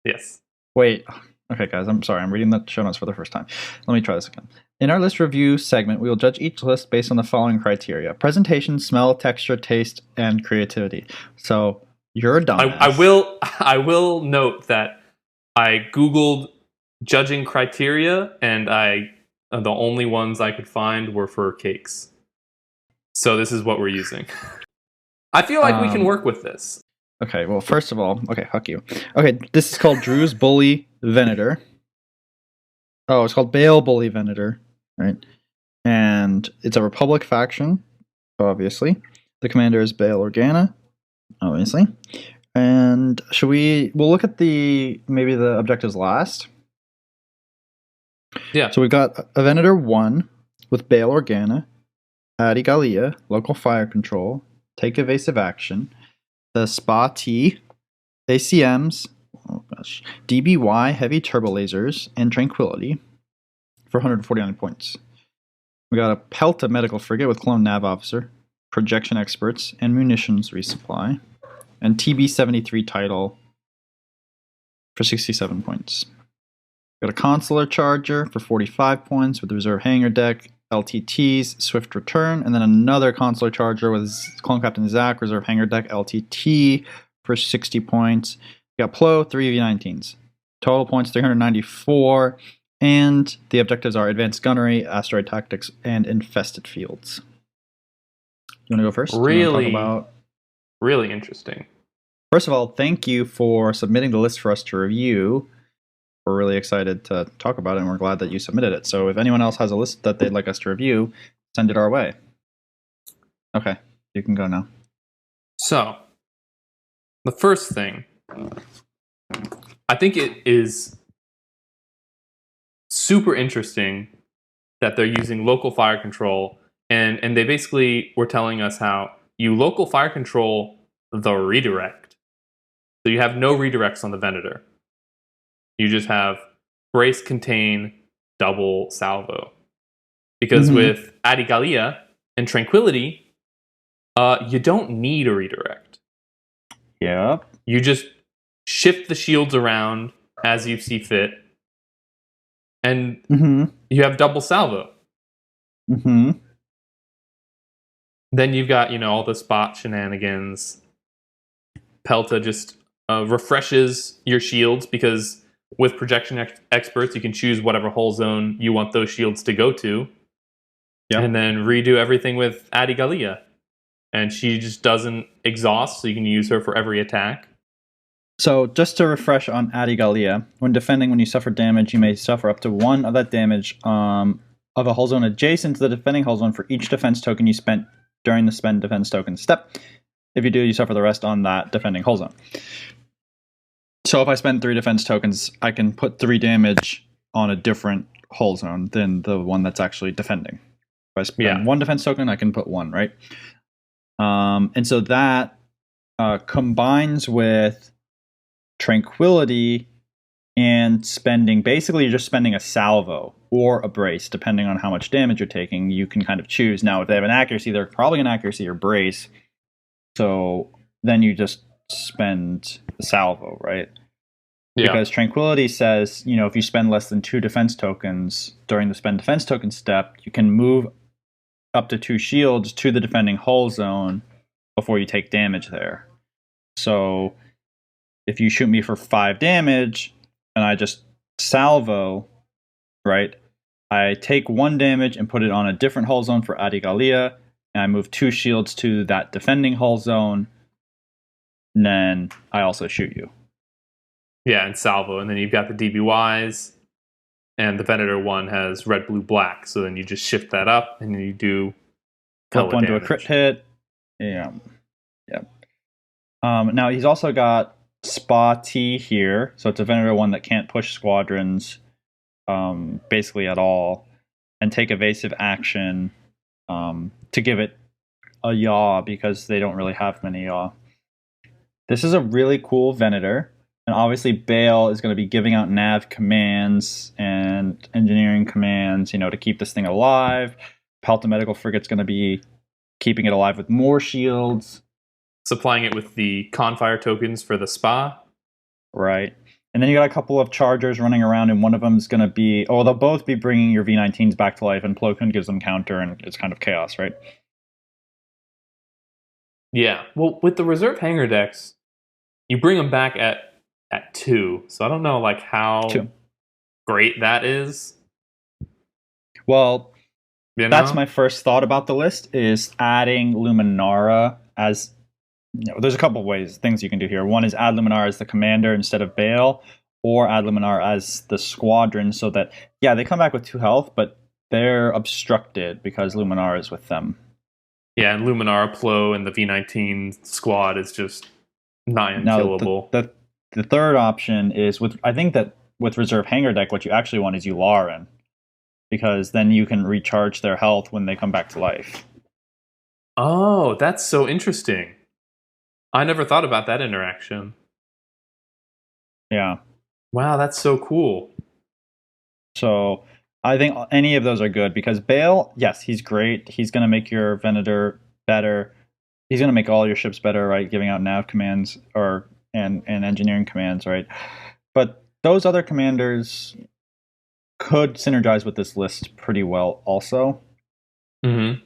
Yes. Wait, Okay, guys, I'm sorry. I'm reading the show notes for the first time. Let me try this again. In our list review segment, we will judge each list based on the following criteria: presentation, smell, texture, taste, and creativity. So you're a dumbass. I will note that I Googled judging criteria, and the only ones I could find were for cakes. So this is what we're using. I feel like we can work with this. Okay, well, first of all, okay, fuck you. Okay, this is called Drew's Bully Venator. Oh, it's called Bale Bully Venator, right? And it's a Republic faction, obviously. The commander is Bail Organa, obviously. And we'll look at maybe the objectives last. Yeah. So we've got a Venator 1 with Bail Organa, Adi Gallia, local fire control, take evasive action, the Spa T, ACMs, oh gosh, DBY, heavy turbo lasers, and Tranquility for 149 points. We got a Pelta medical frigate with clone nav officer, projection experts, and munitions resupply, and TB-73 title for 67 points. We got a consular charger for 45 points with the reserve hangar deck, LTTs, swift return, and then another consular charger with clone captain Zach, reserve hangar deck, LTT for 60 points. We got Plo, 3 V19s. Total points 394. And the objectives are advanced gunnery, asteroid tactics, and infested fields. You want to go first? Really interesting. First of all, thank you for submitting the list for us to review. We're really excited to talk about it, and we're glad that you submitted it. So if anyone else has a list that they'd like us to review, send it our way. Okay, you can go now. So, the first thing, I think it is super interesting that they're using local fire control, and they basically were telling us how you local fire control the redirect. So you have no redirects on the Venator. You just have brace, contain, double salvo. Because with Adi Gallia and Tranquility, you don't need a redirect. Yeah. You just shift the shields around as you see fit, and you have double salvo. Then you've got, all the spot shenanigans. Pelta just refreshes your shields because with projection experts, you can choose whatever hull zone you want those shields to go to. Yep. And then redo everything with Adi Gallia. And she just doesn't exhaust, so you can use her for every attack. So just to refresh on Adi Gallia, when defending, when you suffer damage, you may suffer up to 1 of that damage of a hull zone adjacent to the defending hull zone for each defense token you spent during the spend defense token step. If you do, you suffer the rest on that defending hull zone. So if I spend 3 defense tokens, I can put 3 damage on a different hull zone than the one that's actually defending. If I spend 1 defense token, I can put 1, right? And so that combines with Tranquility and spending. Basically, you're just spending a salvo or a brace, depending on how much damage you're taking. You can kind of choose. Now, if they have an accuracy, they're probably an accuracy or brace. So then you just spend the salvo, right? Yeah. Because Tranquility says, if you spend less than 2 defense tokens during the spend defense token step, you can move up to 2 shields to the defending hull zone before you take damage there. So if you shoot me for 5 damage and I just salvo, right, I take 1 damage and put it on a different hull zone for Adi Gallia, and I move 2 shields to that defending hull zone, and then I also shoot you. Yeah, and salvo. And then you've got the DBYs, and the Venator one has red, blue, black. So then you just shift that up, and you do flip 1 to a crit hit. Yeah. Now he's also got Spa T here. So it's a Venator one that can't push squadrons basically at all, and take evasive action to give it a yaw because they don't really have many yaw. This is a really cool Venator. And obviously, Bale is going to be giving out nav commands and engineering commands, to keep this thing alive. Pelta Medical Frigate's going to be keeping it alive with more shields. Supplying it with the Confire tokens for the Spa. Right. And then you got a couple of chargers running around, and one of them is going to be... Oh, they'll both be bringing your V19s back to life, and Plo Koon gives them counter, and it's kind of chaos, right? Yeah. Well, with the reserve hanger decks, you bring them back at 2. So I don't know like how 2. great that is. Well, You know? that's my first thought about the list, is adding Luminara as... there's a couple of things you can do here. One is add Luminara as the commander instead of Bale, or add Luminara as the squadron, so that, yeah, they come back with 2 health, but they're obstructed because Luminara is with them. Yeah, and Luminara, Plo, and the V19 squad is just not unkillable. Now, the third option is, I think that with reserve hanger deck, what you actually want is Yularen, because then you can recharge their health when they come back to life. Oh, that's so interesting. I never thought about that interaction. Yeah. Wow, that's so cool. So I think any of those are good, because Bale, yes, he's great. He's going to make your Venator better. He's going to make all your ships better, right? Giving out nav commands and engineering commands, right? But those other commanders could synergize with this list pretty well also. Mm-hmm.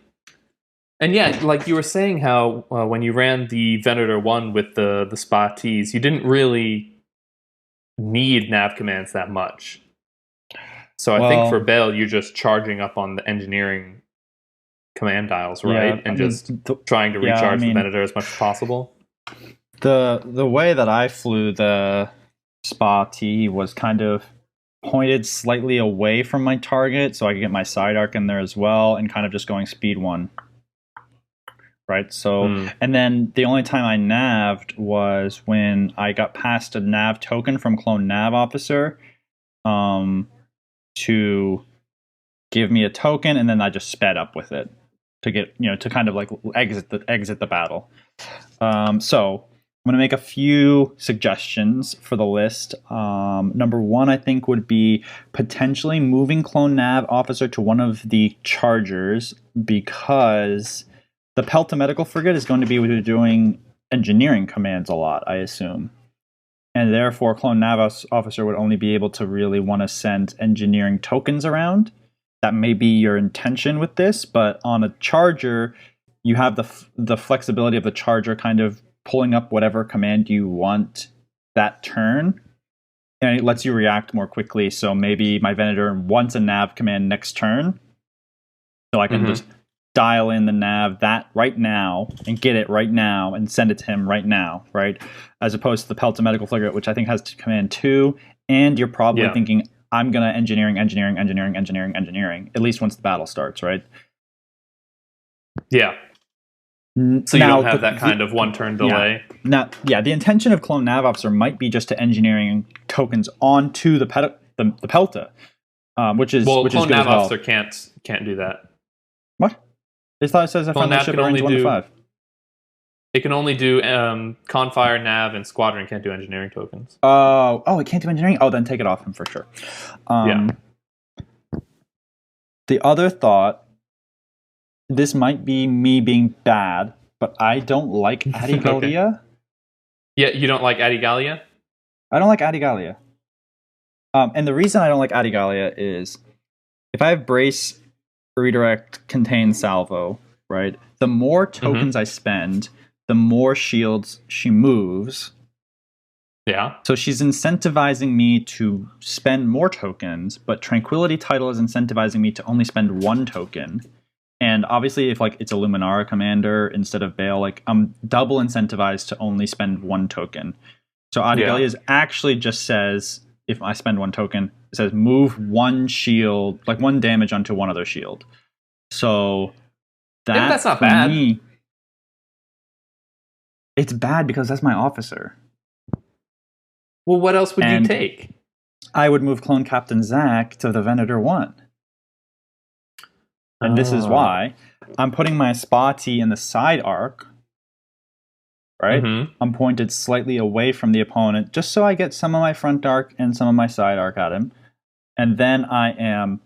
And yeah, like you were saying how when you ran the Venator 1 with the Spa Ts, you didn't really need nav commands that much. So I think for Bale, you're just charging up on the engineering command dials, right? And just trying to recharge the Venator as much as possible. The way that I flew the Spa T was kind of pointed slightly away from my target, so I could get my side arc in there as well, and kind of just going speed 1. Right, so, and then the only time I nav'd was when I got past a nav token from Clone Nav Officer to give me a token, and then I just sped up with it to get, to kind of like exit the battle. So I'm going to make a few suggestions for the list. Number 1, I think, would be potentially moving Clone Nav Officer to one of the chargers, because the Pelta Medical Frigate is going to be doing engineering commands a lot, I assume. And therefore, Clone Nav Officer would only be able to really want to send engineering tokens around. That may be your intention with this, but on a charger, you have the flexibility of the charger kind of pulling up whatever command you want that turn. And it lets you react more quickly. So maybe my Venator wants a nav command next turn, so I can just dial in the nav that right now and get it right now and send it to him right now, right? As opposed to the Pelta Medical Frigate, which I think has command 2, and you're probably thinking, I'm going to engineering, at least once the battle starts, right? Yeah. So you don't have that kind of one-turn delay? The intention of Clone Nav Officer might be just to engineering tokens onto the Pelta, which is Clone good Nav as well. Officer can't do that. What? I thought it says a friendly ship range 1 to 5. It can only do Confire, Nav, and Squadron can't do engineering tokens. Oh, it can't do engineering? Oh, then take it off him for sure. The other thought, this might be me being bad, but I don't like Adigalia. Okay. Yeah, you don't like Adigalia? I don't like Adigalia. And the reason I don't like Adigalia is, if I have Brace, Redirect, Contain, Salvo, right? The more tokens I spend, the more shields she moves. Yeah. So she's incentivizing me to spend more tokens, but Tranquility Title is incentivizing me to only spend 1 token. And obviously, if like it's a Luminara commander instead of Bale, like I'm double incentivized to only spend 1 token. So Adigalia actually just says, if I spend 1 token, it says move 1 shield, like 1 damage onto one other shield. So that's not bad. Me, it's bad because that's my officer. Well, what else would you take? I would move Clone Captain Zack to the Venator 1. And this is why I'm putting my Spa T in the side arc, right? I'm pointed slightly away from the opponent, just so I get some of my front arc and some of my side arc at him. And then I am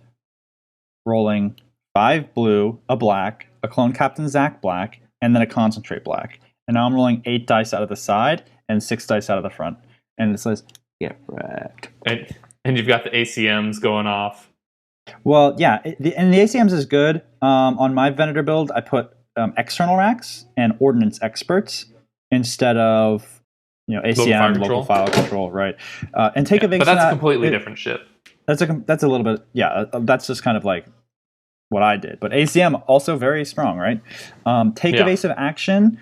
rolling 5 blue, a black, a Clone Captain Zack black, and then a Concentrate black. And now I'm rolling 8 dice out of the side and 6 dice out of the front. And it says, Get wrecked. And you've got the ACMs going off. Well, yeah, and the ACMs is good. On my Venator build, I put external racks and ordnance experts instead of ACM local file control, right? And take evasive. But that's a completely different ship. That's a little bit, yeah. That's just kind of like what I did. But ACM also very strong, right? Take evasive action.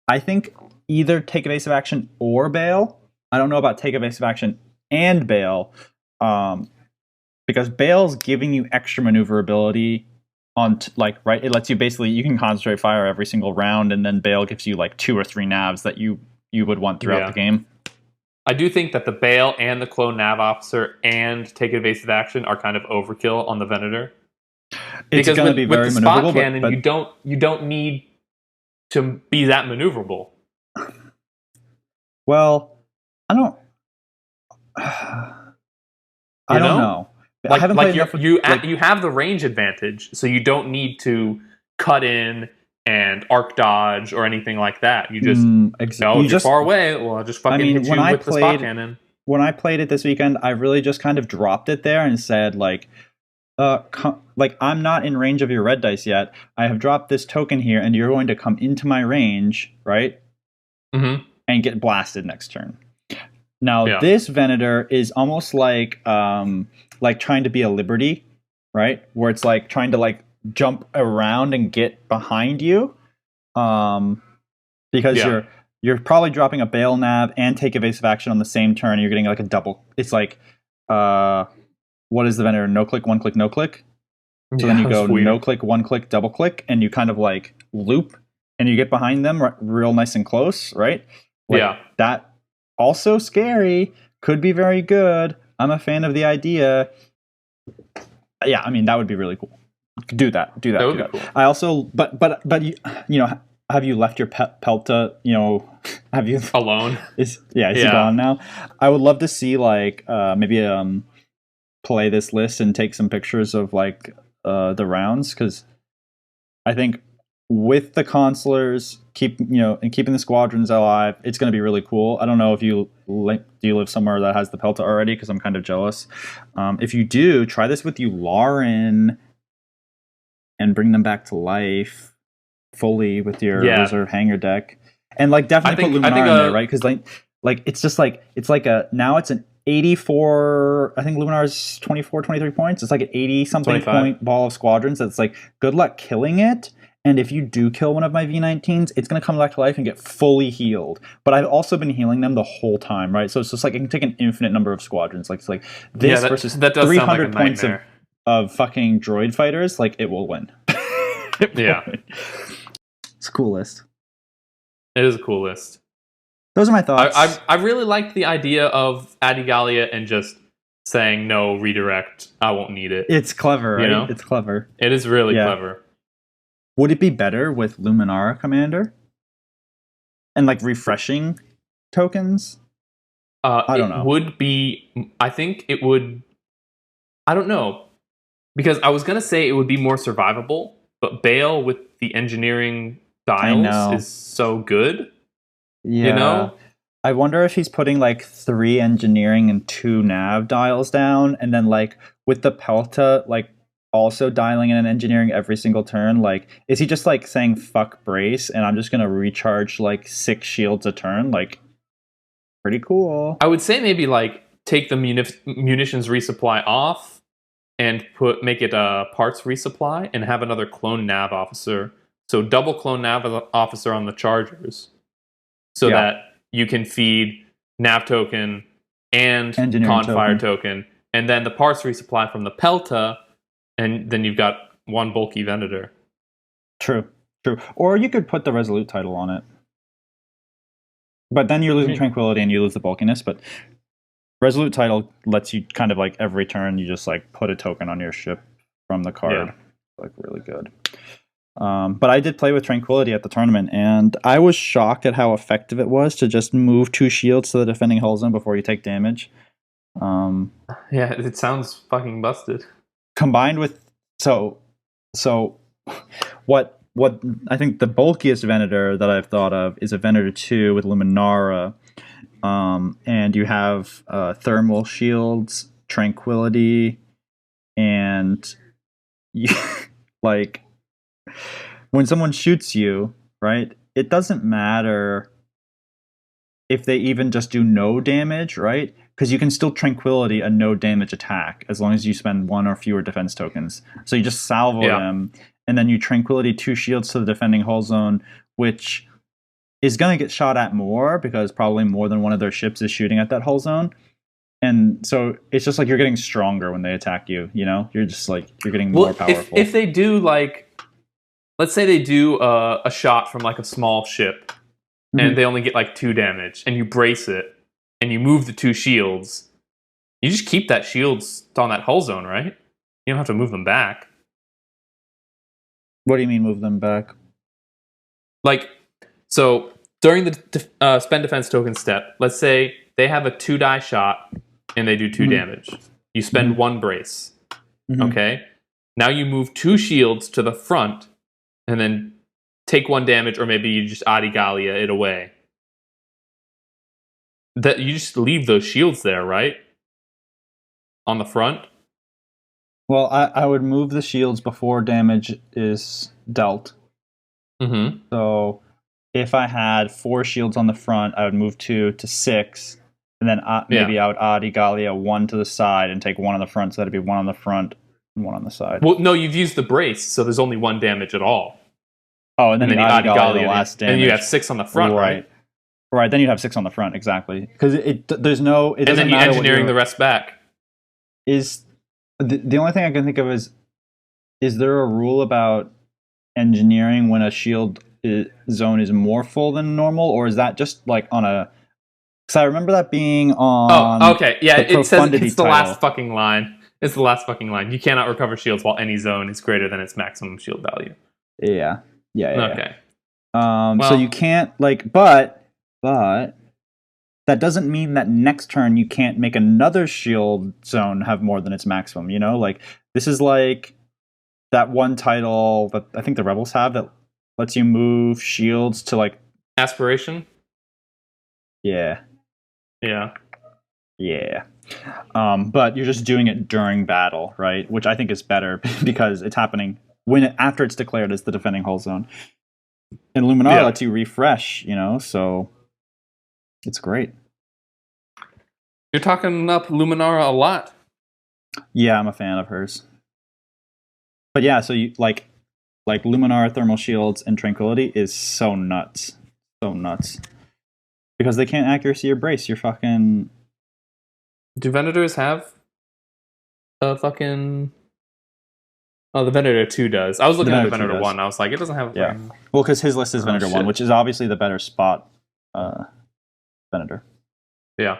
I think either take evasive action or bail. I don't know about take evasive action and bail, because bail's giving you extra maneuverability on right. It lets you basically, you can concentrate fire every single round, and then bail gives you like 2 or 3 navs that you would want throughout the game. I do think that the bail and the clone nav officer and take evasive action are kind of overkill on the Venator. It's going to be very with the spot cannon, but you don't need to be that maneuverable. Well, I don't know. I haven't played enough with, you have the range advantage, so you don't need to cut in and arc dodge or anything like that. You just if you're far away, well, I'll just fucking hit you with the spot cannon. When I played it this weekend, I really just kind of dropped it there and said, I'm not in range of your red dice yet. I have dropped this token here, and you're going to come into my range, right? Mm-hmm. And get blasted next turn. Now, this Venator is almost like trying to be a Liberty, right? Where it's like trying to like jump around and get behind you, because you're probably dropping a bail nav and take evasive action on the same turn. And you're getting like a double. It's like what is the Venator? No click, one click, no click. So then you go no click, one click, double click, and you kind of like loop, and you get behind them real nice and close, right? That also scary, could be very good. I'm a fan of the idea. Yeah, I mean, that would be really cool. Do that. That would be cool. I also, but you know, have you left your Pelta? You know, have you alone? Is he gone now? I would love to see maybe play this list and take some pictures of the rounds, because I think with the consulars, keeping the squadrons alive, it's going to be really cool. I don't know if do you live somewhere that has the Pelta already, because I'm kind of jealous. If you do, try this with Lauren and bring them back to life fully with your reserve hangar deck, and definitely put Luminar in there, right? Because it's just now it's an 84. I think Luminar's 24, 23 points. It's like an 80 something point ball of squadrons. That's good luck killing it. And if you do kill one of my V19s, it's going to come back to life and get fully healed. But I've also been healing them the whole time, right? So it's just it can take an infinite number of squadrons. This versus that does 300 points of fucking droid fighters. It will win. Win. It's a cool list. It is a cool list. Those are my thoughts. I really liked the idea of Adigalia and just saying, no, redirect. I won't need it. It's clever, right? You know? It's clever. It is really clever. Would it be better with Luminara Commander? And refreshing tokens? I don't know. It would be... I think it would... I don't know. Because I was going to say it would be more survivable, but Bale with the engineering dials is so good. Yeah. You know? I wonder if he's putting 3 engineering and 2 nav dials down, and then with the Pelta, also dialing in an engineering every single turn. Is he just saying fuck brace and I'm just gonna recharge 6 shields a turn? Pretty cool. I would say maybe take the munitions resupply off and make it a parts resupply, and have another clone nav officer. So double clone nav officer on the Chargers, so that you can feed nav token and con fire token, and then the parts resupply from the Pelta. And then you've got one bulky Venator. True. Or you could put the Resolute title on it. But then you're losing Tranquility and you lose the bulkiness. But Resolute title lets you kind of every turn, you just put a token on your ship from the card. Really good. But I did play with Tranquility at the tournament, and I was shocked at how effective it was to just move 2 shields to the defending hull zone before you take damage. It sounds fucking busted. Combined with what I think the bulkiest Venator that I've thought of is a Venator 2 with Luminara, And you have thermal shields, tranquility, and you, like when someone shoots you, right? It doesn't matter if they even just do no damage, right? Because you can still tranquility a no damage attack as long as you spend one or fewer defense tokens. So you just salvo them, and then you tranquility 2 shields to the defending hull zone, which is going to get shot at more because probably more than one of their ships is shooting at that hull zone. And so it's just like you're getting stronger when they attack you, you know? You're just like, you're getting more powerful. If they do, like, let's say they do a shot from, like, a small ship, and they only get, like, 2 damage, and you brace it, and you move the 2 shields, you just keep that shields on that hull zone, right? You don't have to move them back. What do you mean move them back? Like, so during the spend defense token step, let's say they have a 2-die shot and they do 2 damage. You spend 1 brace. Okay? Now you move 2 shields to the front and then take 1 damage, or maybe you just Adigalia it away. That you just leave those shields there, right? On the front? Well, I would move the shields before damage is dealt. So if I had 4 shields on the front, I would move 2 to 6, and then maybe I would Adigalia 1 to the side and take 1 on the front, so that'd be 1 on the front and 1 on the side. Well, no, you've used the brace, so there's only 1 damage at all. Oh, and then you Adigalia the last damage. And you have 6 on the front, right? Right, then you'd have 6 on the front, exactly. Because there's no... It doesn't and then you're matter engineering the rest back. Is the only thing I can think of is there a rule about engineering when a shield zone is more full than normal, or is that just like on a... Because I remember that being on... Oh, okay. Yeah, it says it's the title. last fucking line. It's the last fucking line. You cannot recover shields while any zone is greater than its maximum shield value. Yeah. Okay. So you can't, like... But that doesn't mean that next turn you can't make another shield zone have more than its maximum, you know? Like, this is like that one title that I think the Rebels have that lets you move shields to, like... Aspiration? Yeah. Yeah. But you're just doing it during battle, right? Which I think is better because it's happening after it's declared as the defending hull zone. And Luminara lets you refresh, you know, so it's great. You're talking up Luminara a lot. Yeah, I'm a fan of hers. But yeah, so you like Luminara thermal shields and tranquility is so nuts. So nuts. Because they can't accuracy or brace. You're fucking... Do Venators have a fucking... Oh, the Venator 2 does. I was looking at the Venator 1. I was like, it doesn't have... Yeah. Well, because his list is Venator 1, which is obviously the better spot Venator. Yeah.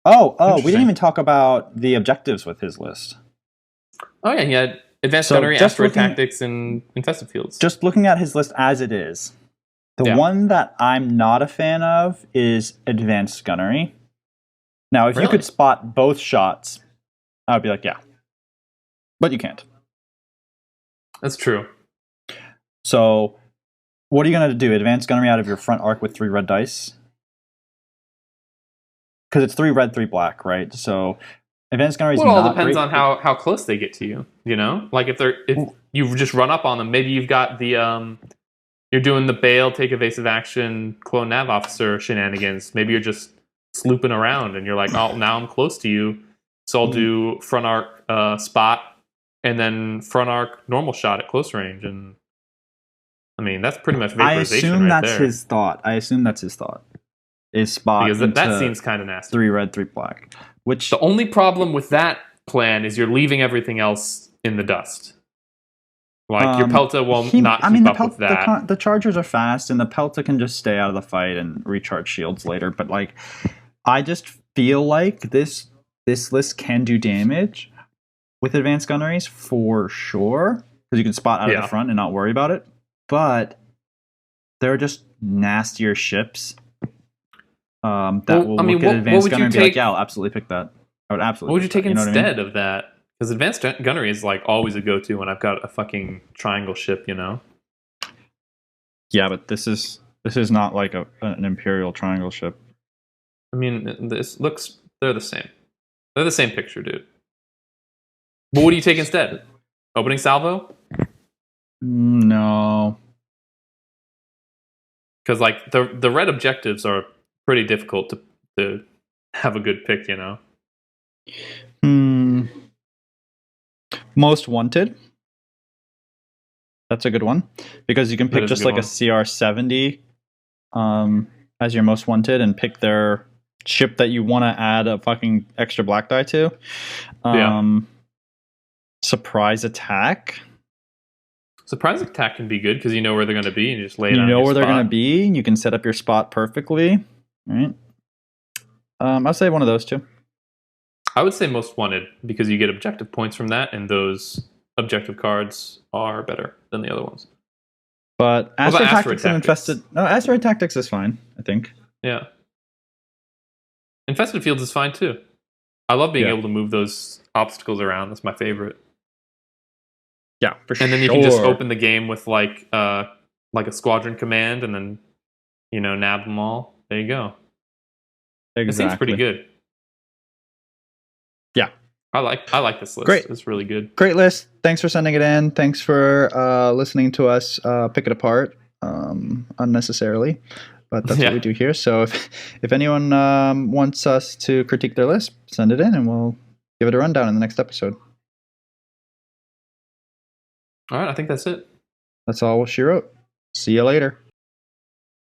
Oh, we didn't even talk about the objectives with his list. Oh, yeah, he had Advanced Gunnery, Asteroid Tactics, and Infested Fields. Just looking at his list as it is, the one that I'm not a fan of is Advanced Gunnery. Now, if you could spot both shots, I would be like, yeah. But you can't. That's true. So, what are you going to do? Advanced Gunnery out of your front arc with 3 red dice? Because it's 3 red, 3 black, right? So, Advanced Gunnery is not... Well, it all depends on how close they get to you, you know? Like, if you just run up on them, maybe you've got the... You're doing the bail, take evasive action, clone nav officer shenanigans. Maybe you're just slooping around and you're like, oh, now I'm close to you. So I'll do front arc spot and then front arc normal shot at close range. And I mean, that's pretty much vaporization. I assume that's his thought. Is spot because that seems kind of nasty. 3 red, 3 black. Which the only problem with that plan is you're leaving everything else in the dust. Like, your Pelta will not keep up with that. The Chargers are fast, and the Pelta can just stay out of the fight and recharge shields later. But, like, I just feel like this list can do damage with advanced gunneries for sure, because you can spot out of the front and not worry about it. But there are just nastier ships that will look at advanced gunnery and be like, yeah, I'll absolutely pick that. I would absolutely. What would you take instead of that? Because advanced gunnery is like always a go-to when I've got a fucking triangle ship, you know? Yeah, but this is not like an Imperial triangle ship. I mean, they're the same. They're the same picture, dude. But what do you take instead? Opening salvo? No. Because like the red objectives are pretty difficult to have a good pick, you know. Most Wanted. That's a good one because you can pick just like a CR70 as your most wanted and pick their ship that you want to add a fucking extra black die to. Surprise attack. Surprise attack can be good because you know where they're going to be and you just lay it on. You know your where they're spot. going to be. You can set up your spot perfectly. Right. I'll say one of those two. I would say most wanted because you get objective points from that, and those objective cards are better than the other ones. But Asteroid Tactics and Infested... No, Asteroid Tactics is fine, I think. Yeah. Infested Fields is fine, too. I love being able to move those obstacles around. That's my favorite. Yeah, for sure. And then you can just open the game with, like a squadron command and then, nab them all. There you go. Exactly. It seems pretty good. Yeah. I like this list. Great. It's really good. Great list. Thanks for sending it in. Thanks for listening to us pick it apart unnecessarily. But that's what we do here. So if anyone wants us to critique their list, send it in and we'll give it a rundown in the next episode. All right. I think that's it. That's all she wrote. See you later.